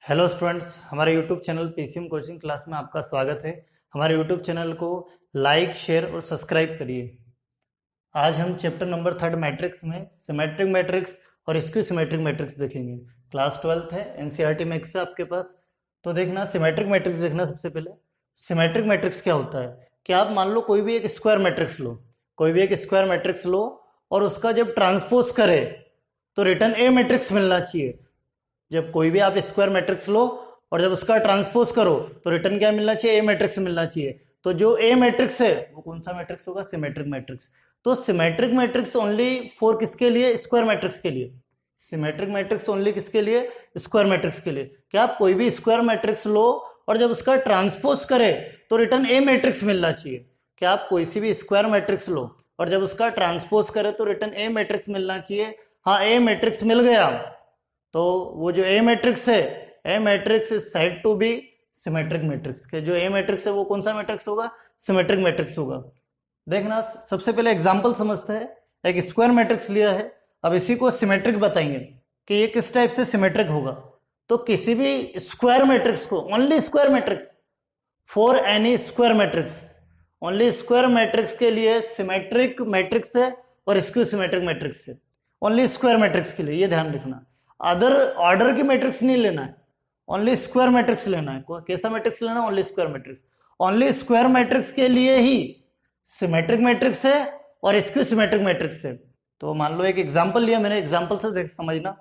Hello students, हमारे YouTube channel PCM coaching class में आपका स्वागत है। हमारे यूट्यूब चैनल को लाइक, शेयर और सब्सक्राइब करिए। आज हम चैप्टर नंबर 3 मैट्रिक्स में सिमेट्रिक मैट्रिक्स और स्क्यू सिमेट्रिक मैट्रिक्स देखेंगे। क्लास 12th है, एनसीईआरटी मैथ्स है आपके पास। तो देखना सिमेट्रिक मैट्रिक्स देखना। सबसे पहले सिमेट्रिक मैट्रिक्स क्या होता है कि आप मान लो कोई भी एक स्क्वायर मैट्रिक्स लो, कोई भी एक स्क्वायर मैट्रिक्स लो और उसका जब ट्रांसपोज करे तो रिटर्न ए मैट्रिक्स मिलना चाहिए। जब कोई भी आप स्क्वायर मैट्रिक्स लो और जब उसका ट्रांसपोज करो तो रिटर्न क्या मिलना चाहिए? ए मैट्रिक्स मिलना चाहिए। तो जो ए मैट्रिक्स है वो कौन सा मैट्रिक्स होगा? Symmetric matrix. तो सिमेट्रिक मैट्रिक्स ओनली फॉर किसके लिए? स्क्वायर मैट्रिक्स के लिए। सिमेट्रिक मैट्रिक्स ओनली किसके लिए? स्क्वायर मैट्रिक्स के लिए। क्या आप कोई भी स्क्वायर मैट्रिक्स लो और जब उसका ट्रांसपोज करे तो रिटर्न ए मैट्रिक्स मिलना चाहिए। क्या आप कोई सी भी स्क्वायर मैट्रिक्स लो और जब उसका ट्रांसपोज करे तो रिटर्न ए मैट्रिक्स मिलना चाहिए। हाँ, ए मैट्रिक्स मिल गया तो वो जो ए मैट्रिक्स है, A matrix is said to be symmetric matrix. के जो ए मैट्रिक्स है वो कौन सा मैट्रिक्स होगा? सिमेट्रिक मैट्रिक्स होगा। देखना, सबसे पहले एग्जांपल समझते हैं। एक स्क्वायर मैट्रिक्स लिया है, अब इसी को सिमेट्रिक बताएंगे कि ये किस टाइप से सिमेट्रिक होगा। तो किसी भी स्क्वायर मैट्रिक्स को, only square matrix, for any square matrix, only square matrix के लिए सिमेट्रिक मैट्रिक्स है और स्क्यू सिमेट्रिक मैट्रिक्स है। ओनली स्क्वायर मैट्रिक्स के लिए, ये ध्यान रखना। अदर ऑर्डर की मैट्रिक्स नहीं लेना है, ओनली स्क्वायर मैट्रिक्स लेना है। कैसा मैट्रिक्स लेना है? Only square matrix. Only square matrix के लिए ही सिमेट्रिक मैट्रिक्स है और स्क्यू सिमेट्रिक मैट्रिक्स है। तो मान लो एक एग्जांपल लिया मैंने, एग्जांपल से देख समझना।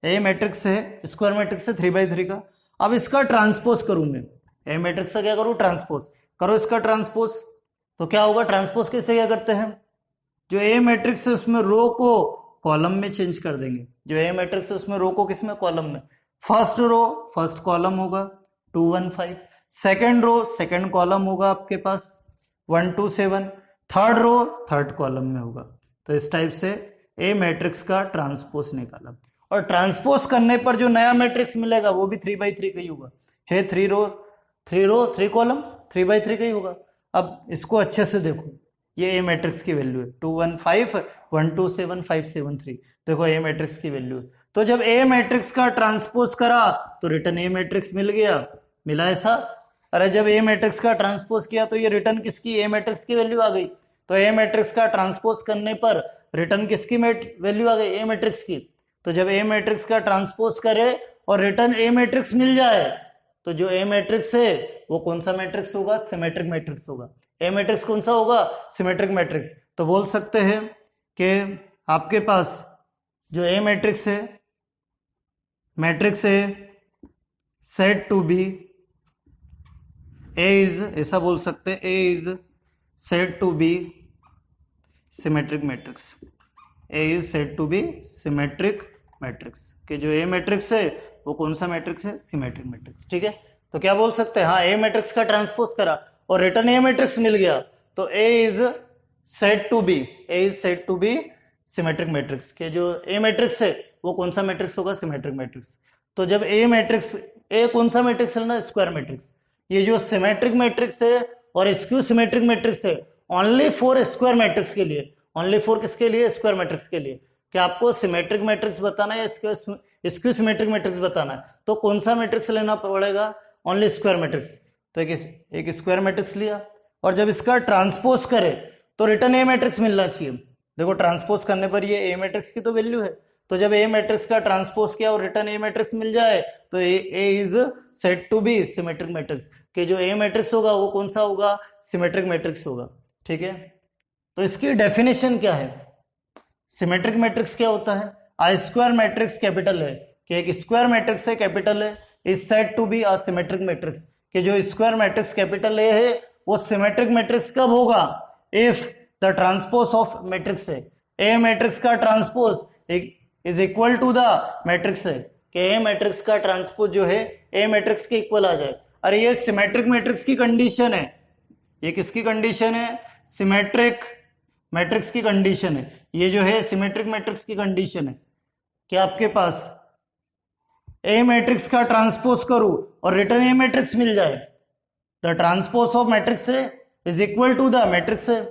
ए मैट्रिक्स है, स्क्वायर मैट्रिक्स है 3/3 का। अब इसका ट्रांसपोज करूं मैं, ए मैट्रिक्स का क्या करूं? ट्रांसपोज करो इसका ट्रांसपोज। तो क्या होगा? ट्रांसपोज कैसे क्या करते हैं? जो ए मैट्रिक्स है उसमें रो को कॉलम में चेंज कर देंगे। जो ए मैट्रिक्स है उसमें रो को किस में? कॉलम में। फर्स्ट रो फर्स्ट कॉलम होगा 2 1 5, सेकेंड रो सेकेंड कॉलम होगा आपके पास 1 2 7, थर्ड रो थर्ड कॉलम में होगा। तो इस टाइप से ए मैट्रिक्स का ट्रांसपोज निकाला और ट्रांसपोज करने पर जो नया मैट्रिक्स मिलेगा वो भी 3/3 का ही होगा। है 3 रो 3 कॉलम 3/3 का ही होगा। अब इसको अच्छे से देखो, ये ए मैट्रिक्स की वैल्यू है 2 1 5 1 2 7 5 7 3। देखो ए मैट्रिक्स की वैल्यू है। तो जब ए मैट्रिक्स का ट्रांसपोज करा तो रिटर्न ए मैट्रिक्स मिल गया। मिला ऐसा? अरे जब ए मैट्रिक्स का ट्रांसपोज किया तो ये रिटर्न किसकी? ए मैट्रिक्स की वैल्यू आ गई। तो ए मैट्रिक्स का ट्रांसपोज करने पर रिटर्न किसकी वैल्यू आ गई? ए मैट्रिक्स की। तो जब ए मैट्रिक्स का ट्रांसपोज करे और रिटर्न ए मैट्रिक्स मिल जाए तो जो ए मैट्रिक्स है वो कौन सा मैट्रिक्स होगा? सिमेट्रिक मैट्रिक्स होगा। ए मैट्रिक्स कौन सा होगा? Symmetric matrix. तो बोल सकते हैं कि आपके पास जो ए मैट्रिक्स है, मैट्रिक्स है said to be A is, ऐसा बोल सकते हैं, A is said to be symmetric matrix. A is said to be symmetric matrix. कि जो ए मैट्रिक्स है वो कौन सा मैट्रिक्स है? Symmetric matrix. ठीक है, तो क्या बोल सकते हैं? हाँ, ए मैट्रिक्स का ट्रांसपोज करा और रिटर्न ए मैट्रिक्स मिल गया तो A is said to be, A is said to be symmetric matrix. के जो ए मैट्रिक्स है वो कौन सा मैट्रिक्स होगा? Symmetric matrix. तो जब ए मैट्रिक्स, ए कौन सा मैट्रिक्स है ना? Square matrix. ये जो सिमेट्रिक मैट्रिक्स है और स्क्यू सिमेट्रिक मैट्रिक्स है ओनली फॉर स्क्वायर मैट्रिक्स के लिए। ओनली फॉर किसके लिए? स्क्वायर मैट्रिक्स के लिए। क्या आपको सिमेट्रिक मैट्रिक्स बताना है या स्क्यू सिमेट्रिक मैट्रिक्स बताना है? तो कौन सा मैट्रिक्स लेना पड़ेगा? Only square matrix. तो एक स्क्वायर मैट्रिक्स लिया और जब इसका ट्रांसपोज करे तो रिटर्न ए मैट्रिक्स मिलना चाहिए। देखो ट्रांसपोज करने पर ये ए मैट्रिक्स की तो वैल्यू है। तो जब ए मैट्रिक्स का ट्रांसपोज किया और रिटर्न ए मैट्रिक्स मिल जाए तो A is said to be symmetric matrix. कि जो ए मैट्रिक्स होगा वो कौन सा होगा? सिमेट्रिक मैट्रिक्स होगा। ठीक है, तो इसकी डेफिनेशन क्या है? सिमेट्रिक मैट्रिक्स क्या होता है? आ स्क्वायर मैट्रिक्स कैपिटल है, कि एक स्क्वायर मैट्रिक्स है कैपिटल है, is said to be a symmetric matrix. कि जो स्क्वायर मैट्रिक्स कैपिटल ए है वो सिमेट्रिक मैट्रिक्स कब होगा? If the transpose of matrix है, ए मैट्रिक्स का transpose is equal to the matrix है, कि ए मैट्रिक्स का ट्रांसपोज जो है ए मैट्रिक्स के इक्वल आ जाए। अरे ये सिमेट्रिक मैट्रिक्स की कंडीशन है। ये किसकी कंडीशन है? सिमेट्रिक मैट्रिक्स की कंडीशन है। ये जो है सिमेट्रिक मैट्रिक्स की कंडीशन है कि आपके पास ए मैट्रिक्स का ट्रांसपोज करूं और रिटर्न ए मैट्रिक्स मिल जाए। द ट्रांसपोज ऑफ मैट्रिक्स है is equal to the matrix है,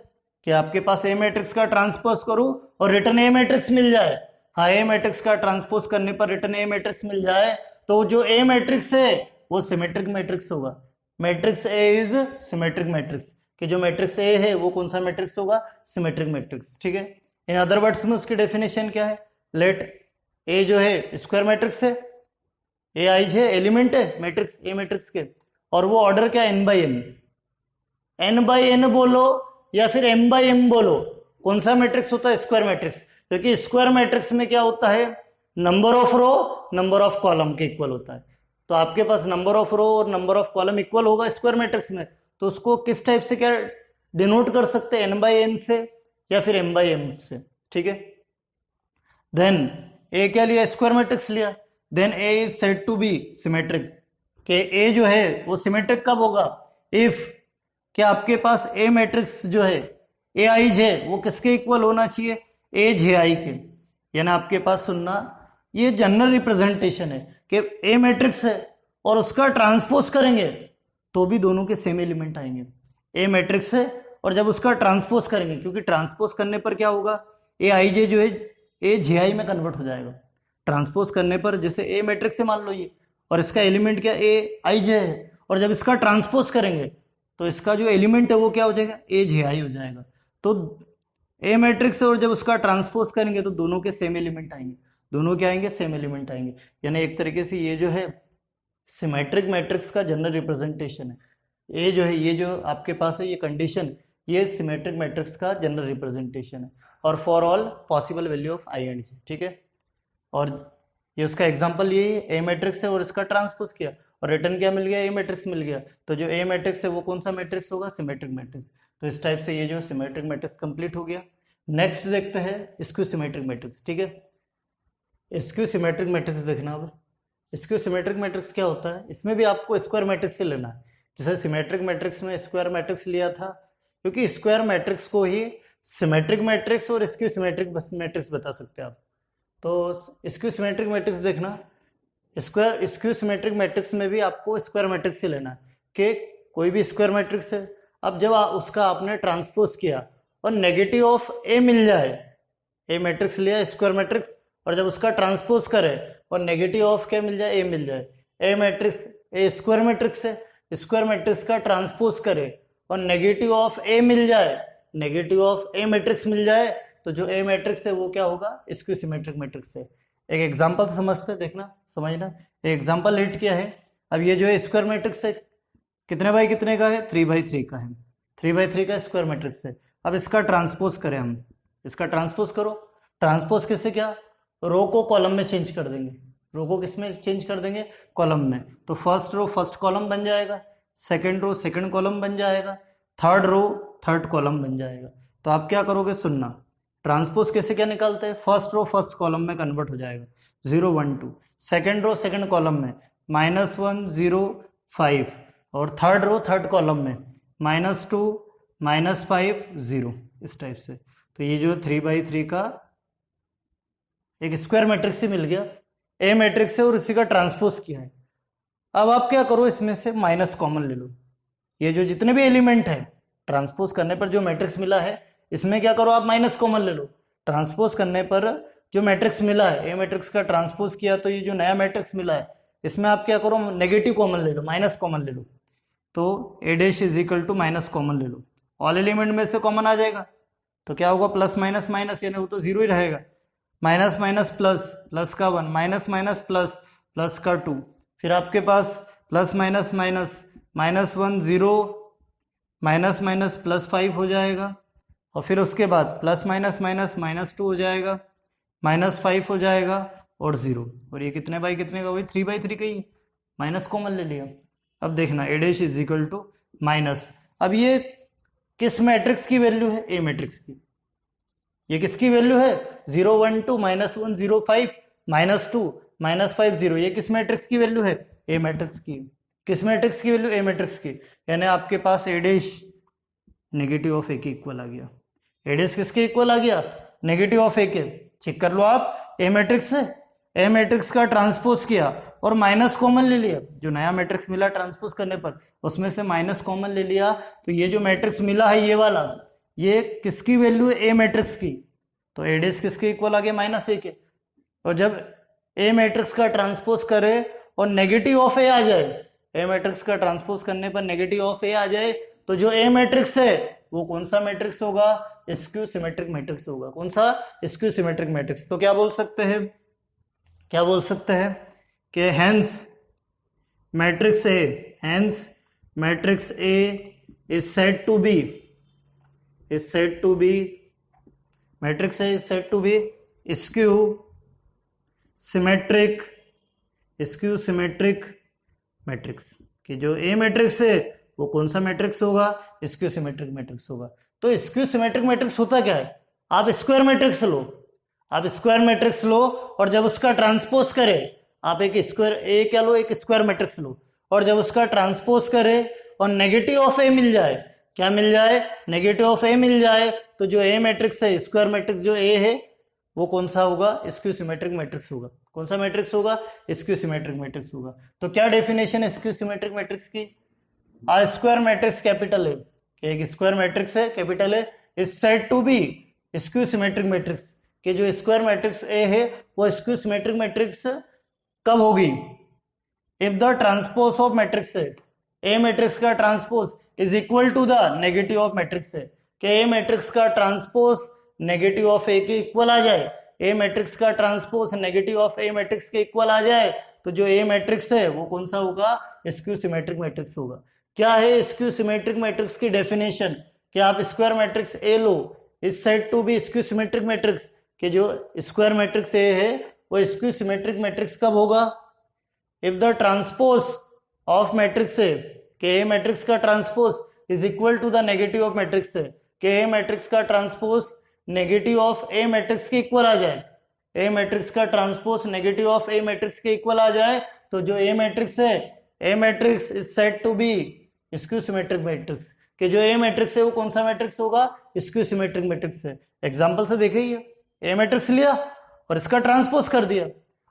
कि आपके पास ए मैट्रिक्स का ट्रांसपोज करूं और रिटर्न ए मैट्रिक्स मिल जाए। हाँ, ए मैट्रिक्स का ट्रांसपोज करने पर रिटर्न ए मैट्रिक्स मिल जाए तो जो ए मैट्रिक्स है वो सिमेट्रिक मैट्रिक्स होगा। Matrix A is symmetric matrix, कि जो मैट्रिक्स ए है वो कौन सा मैट्रिक्स होगा, सिमेट्रिक मैट्रिक्स। ठीक है, इन अदर वर्ड्स में उसकी डेफिनेशन क्या है, लेट ए जो है स्क्वायर मैट्रिक्स है, ए आई है एलिमेंट है मैट्रिक्स ए मैट्रिक्स के, और वो ऑर्डर क्या N by N, N by N बोलो या फिर एम बाई एम बोलो, कौन सा मैट्रिक्स होता है, स्क्वायर मैट्रिक्स। क्योंकि स्क्वायर मैट्रिक्स में क्या होता है, number of row number of column के इक्वल होता है। तो आपके पास नंबर ऑफ रो और नंबर ऑफ कॉलम इक्वल होगा स्क्वायर मैट्रिक्स में, तो उसको किस टाइप से क्या डिनोट कर सकते हैं, एन बाई एन से या फिर एम बाई एम से। ठीक है, देन ए क्या लिया, स्क्वायर मैट्रिक्स लिया, then A is said to be symmetric, कि ए जो है वो सिमेट्रिक कब होगा, इफ क्या आपके पास ए मैट्रिक्स जो है ए आई जे वो किसके इक्वल होना चाहिए, ए जे आई के। यानी आपके पास सुनना, ये जनरल रिप्रेजेंटेशन है कि ए मैट्रिक्स है और उसका ट्रांसपोज करेंगे तो भी दोनों के सेम एलिमेंट आएंगे। ए मैट्रिक्स है और जब उसका ट्रांसपोज करेंगे, क्योंकि ट्रांसपोज करने पर क्या होगा, ए आई जे जो है ए जे आई में कन्वर्ट हो जाएगा। ट्रांसपोज करने पर जैसे ए मैट्रिक्स से मान लो ये, और इसका एलिमेंट क्या ए आई जे है, और जब इसका ट्रांसपोज करेंगे तो इसका जो एलिमेंट है वो क्या हो जाएगा, ए जे आई हो जाएगा। तो ए मैट्रिक्स है और जब उसका ट्रांसपोज करेंगे तो दोनों के सेम एलिमेंट आएंगे, दोनों क्या आएंगे, सेम एलिमेंट आएंगे। यानी एक तरीके से ये जो है सिमेट्रिक मैट्रिक्स का जनरल रिप्रेजेंटेशन है। ए जो है, ये जो आपके पास है ये कंडीशन, ये सिमेट्रिक मैट्रिक्स का जनरल रिप्रेजेंटेशन है, और for all possible value of i and j. ठीक है, और ये उसका एग्जांपल ये ए मैट्रिक्स है और इसका ट्रांसपोज किया और रिटर्न क्या मिल गया, ए मैट्रिक्स मिल गया। तो जो ए मैट्रिक्स है वो कौन सा मैट्रिक्स होगा, सिमेट्रिक मैट्रिक्स। तो इस टाइप से ये जो सिमेट्रिक मैट्रिक्स कंप्लीट हो गया। नेक्स्ट देखते हैं स्क्यू सिमेट्रिक मैट्रिक्स। ठीक है, स्क्यू सिमेट्रिक मैट्रिक्स देखना। अब स्क्यू सिमेट्रिक मैट्रिक्स क्या होता है, इसमें भी आपको स्क्वायर मैट्रिक्स से लेना है। जैसे सिमेट्रिक मैट्रिक्स में स्क्वायर मैट्रिक्स लिया था, क्योंकि स्क्वायर मैट्रिक्स को ही सिमेट्रिक मैट्रिक्स और स्क्यू सिमेट्रिक मैट्रिक्स बता सकते हैं आप। तो स्क्यू सिमेट्रिक मैट्रिक्स देखना, स्क्यू सिमेट्रिक मैट्रिक्स में भी आपको स्क्वायर मैट्रिक्स से लेना है, कि कोई भी स्क्वायर मैट्रिक्स है, अब जब उसका आपने ट्रांसपोज किया और नेगेटिव ऑफ ए मिल जाए, ए मैट्रिक्स लिया स्क्वायर मैट्रिक्स, और जब उसका ट्रांसपोज करे और नेगेटिव ऑफ क्या मिल जाए, ए मिल जाए। A matrix, A square matrix है, स्क्वायर मैट्रिक्स का ट्रांसपोज करे और नेगेटिव ऑफ ए मिल जाए, नेगेटिव ऑफ ए मैट्रिक्स मिल जाए, तो जो ए मैट्रिक्स है वो क्या होगा, स्क्यू सिमेट्रिक मैट्रिक्स है। एक एग्जांपल से समझते, देखना समझना। एक एग्जांपल लीड किया है, अब ये जो है स्क्वायर मैट्रिक्स है, कितने बाई कितने का है, 3/3 का है, 3/3 का स्क्वायर मैट्रिक्स है। अब इसका ट्रांसपोज करें हम, इसका ट्रांसपोज करो, ट्रांसपोज किससे, क्या, रो को कॉलम में चेंज कर देंगे, रो को किस में चेंज कर देंगे, कॉलम में। तो फर्स्ट रो फर्स्ट कॉलम बन जाएगा, सेकंड रो सेकंड कॉलम बन जाएगा, थर्ड रो थर्ड कॉलम बन जाएगा। तो आप क्या करोगे, सुनना, ट्रांसपोज कैसे क्या निकालते हैं, फर्स्ट रो फर्स्ट कॉलम में कन्वर्ट हो जाएगा, 0 1 2, सेकंड रो सेकंड कॉलम में -1 0 5, और थर्ड रो थर्ड कॉलम में -2 -5 0, इस टाइप से। तो ये जो 3/3 का एक स्क्वायर मैट्रिक्स ही मिल गया, ए मैट्रिक्स है और इसी का ट्रांसपोज किया है। अब आप क्या करो, इसमें से माइनस कॉमन ले लो, ये जो जितने भी एलिमेंट है ट्रांसपोज करने पर जो मैट्रिक्स मिला है, इसमें क्या करो आप माइनस कॉमन ले लो। ट्रांसपोज करने पर जो मैट्रिक्स मिला है, ए मैट्रिक्स का ट्रांसपोज किया, तो ये जो नया मैट्रिक्स मिला है इसमें आप क्या करो, नेगेटिव कॉमन ले लो, माइनस कॉमन ले लो। तो A dash is equal to minus common ले लो, ऑल एलिमेंट में से कॉमन आ जाएगा, तो क्या होगा, प्लस माइनस माइनस, यानी वो तो जीरो ही रहेगा, माइनस माइनस प्लस, प्लस का 1, माइनस माइनस प्लस, प्लस का 2, फिर आपके पास plus minus minus, -1 0, minus minus +5 हो जाएगा, और फिर उसके बाद प्लस माइनस माइनस -2 हो जाएगा, -5 हो जाएगा और 0, और ये कितने बाई कितने का, वही 3/3 का ही, माइनस कॉमन ले लिया। अब देखना, A dash is equal to minus, अब ये किस मैट्रिक्स की वैल्यू है, ए मैट्रिक्स की। ये किसकी वैल्यू है, 0 1 2 -1 0 5 -2 -5 0, ये किस मैट्रिक्स की वैल्यू है, ए मैट्रिक्स की। किस मैट्रिक्स की वैल्यू, ए मैट्रिक्स की। यानी आपके पास ए डैश नेगेटिव ऑफ ए के इक्वल आ गया, ए डैश किसके इक्वल आ गया, नेगेटिव ऑफ ए के। चेक कर लो आप, ए मैट्रिक्स है, ए मैट्रिक्स का ट्रांसपोज किया और माइनस कॉमन ले लिया, जो नया मैट्रिक्स मिला ट्रांसपोज करने पर उसमें से माइनस कॉमन ले लिया, तो ये जो मैट्रिक्स मिला है ये वाला, ये किसकी वैल्यू है, ए मैट्रिक्स की। तो ए डैश किसके इक्वल आ गया, -a के। और जब ए मैट्रिक्स का ट्रांसपोज करे और नेगेटिव ऑफ ए आ जाए, ए मैट्रिक्स का ट्रांसपोज करने पर नेगेटिव ऑफ ए आ जाए, तो जो ए मैट्रिक्स है वो कौन सा मैट्रिक्स होगा, स्क्यू सिमेट्रिक मैट्रिक्स होगा। कौन सा, स्क्यू सिमेट्रिक मैट्रिक्स। तो क्या बोल सकते हैं, क्या बोल सकते हैं कि hence matrix A, hence matrix A is said to be, is said to be, matrix A is said to be skew symmetric, skew symmetric matrix। कि जो A मैट्रिक्स है वो कौन सा मैट्रिक्स होगा, स्क्यू सिमेट्रिक मैट्रिक्स होगा। तो skew symmetric matrix होता क्या है, आप स्क्वायर मैट्रिक्स लो, आप स्क्वायर मैट्रिक्स लो और जब उसका ट्रांसपोज करे, आप एक स्क्वायर ए क्या लो, एक स्क्वायर मैट्रिक्स लो, और जब उसका ट्रांसपोज करे और नेगेटिव ऑफ ए मिल जाए, क्या मिल जाए, नेगेटिव ऑफ ए मिल जाए, तो जो ए मैट्रिक्स है, स्क्वायर मैट्रिक्स जो ए है वो कौन सा होगा, स्क्यू सिमेट्रिक मैट्रिक्स होगा। कौन सा मैट्रिक्स होगा, स्क्यू सिमेट्रिक मैट्रिक्स होगा। तो क्या डेफिनेशन है स्क्यू सिमेट्रिक मैट्रिक्स की, आ स्क्वायर मैट्रिक्स कैपिटल है, एक स्क्वायर मैट्रिक्स है कैपिटल है, is said to be skew symmetric matrix. कि जो स्क्वायर मैट्रिक्स ए है वो स्क्यू सिमेट्रिक मैट्रिक्स कब होगी, if the transpose of matrix है, ए मैट्रिक्स का transpose is equal to the negative of matrix है, कि ए मैट्रिक्स का ट्रांसपोज नेगेटिव ऑफ ए के इक्वल आ जाए, ए मैट्रिक्स का transpose negative of A matrix के इक्वल आ जाए, तो जो ए मैट्रिक्स है वो कौन सा होगा, स्क्यू सिमेट्रिक मैट्रिक्स होगा। क्या है स्क्यू सिमेट्रिक मैट्रिक्स की डेफिनेशन, कि आप स्क्वायर मैट्रिक्स ए लो, is said to be skew symmetric matrix. कि जो स्क्वायर मैट्रिक्स ए है वो स्क्यू सिमेट्रिक मैट्रिक्स कब होगा, if the transpose of matrix A, कि ए मैट्रिक्स का transpose is equal to the negative of matrix है, कि ए मैट्रिक्स का transpose negative of A matrix के इक्वल आ जाए, ए मैट्रिक्स का transpose negative of A matrix के इक्वल आ जाए, तो जो ए मैट्रिक्स है, A matrix is said to be skew symmetric matrix. कि जो ए मैट्रिक्स है वो कौन सा मैट्रिक्स होगा, स्क्यू सिमेट्रिक मैट्रिक्स है। एग्जांपल से देखिए, ए मैट्रिक्स लिया और इसका ट्रांसपोज कर दिया,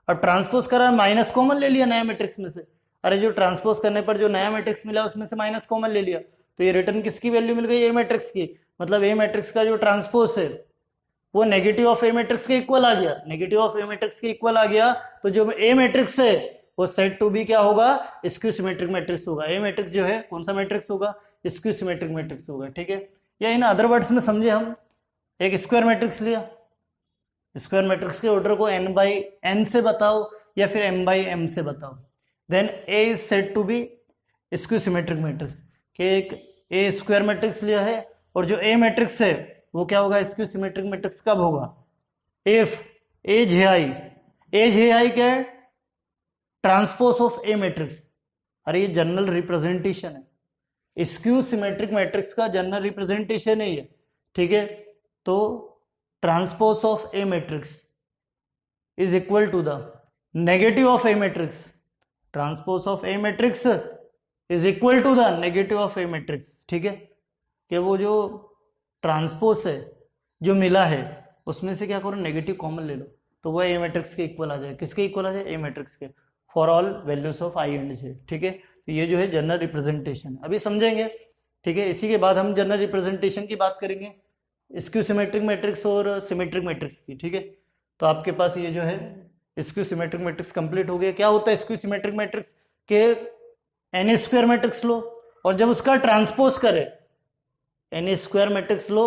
अब ट्रांसपोज करा माइनस कॉमन ले लिया नया मैट्रिक्स में से, अरे जो ट्रांसपोज करने पर जो नया मैट्रिक्स मिला उसमें से माइनस कॉमन ले लिया, तो ये रिटर्न किसकी वैल्यू मिल गई, ए मैट्रिक्स की। मतलब ए मैट्रिक्स का जो ट्रांसपोज है वो नेगेटिव ऑफ ए मैट्रिक्स के इक्वल आ गया, नेगेटिव ऑफ ए मैट्रिक्स के इक्वल आ गया, तो जो ए मैट्रिक्स है वो सेड टू बी क्या होगा, स्क्यू सिमेट्रिक मैट्रिक्स होगा। ए मैट्रिक्स जो है कौन सा मैट्रिक्स होगा, स्क्यू सिमेट्रिक मैट्रिक्स होगा। ठीक है, या इन अदर वर्ड्स में समझे, हम एक स्क्वायर मैट्रिक्स लिया, स्क्वायर मैट्रिक्स के ऑर्डर को n बाई n से बताओ या फिर m बाई m से बताओ, then A is said to be skew symmetric matrix. कि एक A स्क्वायर मैट्रिक्स लिया है और जो A मैट्रिक्स है वो क्या होगा, स्क्यू सिमेट्रिक मैट्रिक्स कब होगा, इफ A जे आई क्या है, ट्रांसपोज ऑफ A मैट्रिक्स। अरे ये जनरल रिप्रेजेंटेशन है, स्क्यू सिमेट्रिक मैट्रिक्स का जनरल रिप्रेजेंटेशन है ये। ठीक है, तो transpose of A matrix is equal to the negative of A matrix, transpose of A matrix is equal to the negative of A matrix. ठीक है, कि वो जो ट्रांसपोज है जो मिला है उसमें से क्या करो, नेगेटिव कॉमन ले लो, तो वो ए मैट्रिक्स के इक्वल आ जाए। किसके इक्वल आ जाए, ए मैट्रिक्स के, for all values of i and j. ठीक है, तो ये जो है जनरल रिप्रेजेंटेशन, अभी समझेंगे। ठीक है, इसी के बाद हम जनरल रिप्रेजेंटेशन की बात करेंगे, स्क्यू सिमेट्रिक मैट्रिक्स और सिमेट्रिक मैट्रिक्स की। ठीक है, तो आपके पास ये जो है स्क्यू सिमेट्रिक मैट्रिक्स कंप्लीट हो गया। क्या होता है स्क्यू सिमेट्रिक मैट्रिक्स, के एन स्क्वायर मैट्रिक्स लो और जब उसका ट्रांसपोज करे, एन स्क्वायर मैट्रिक्स लो,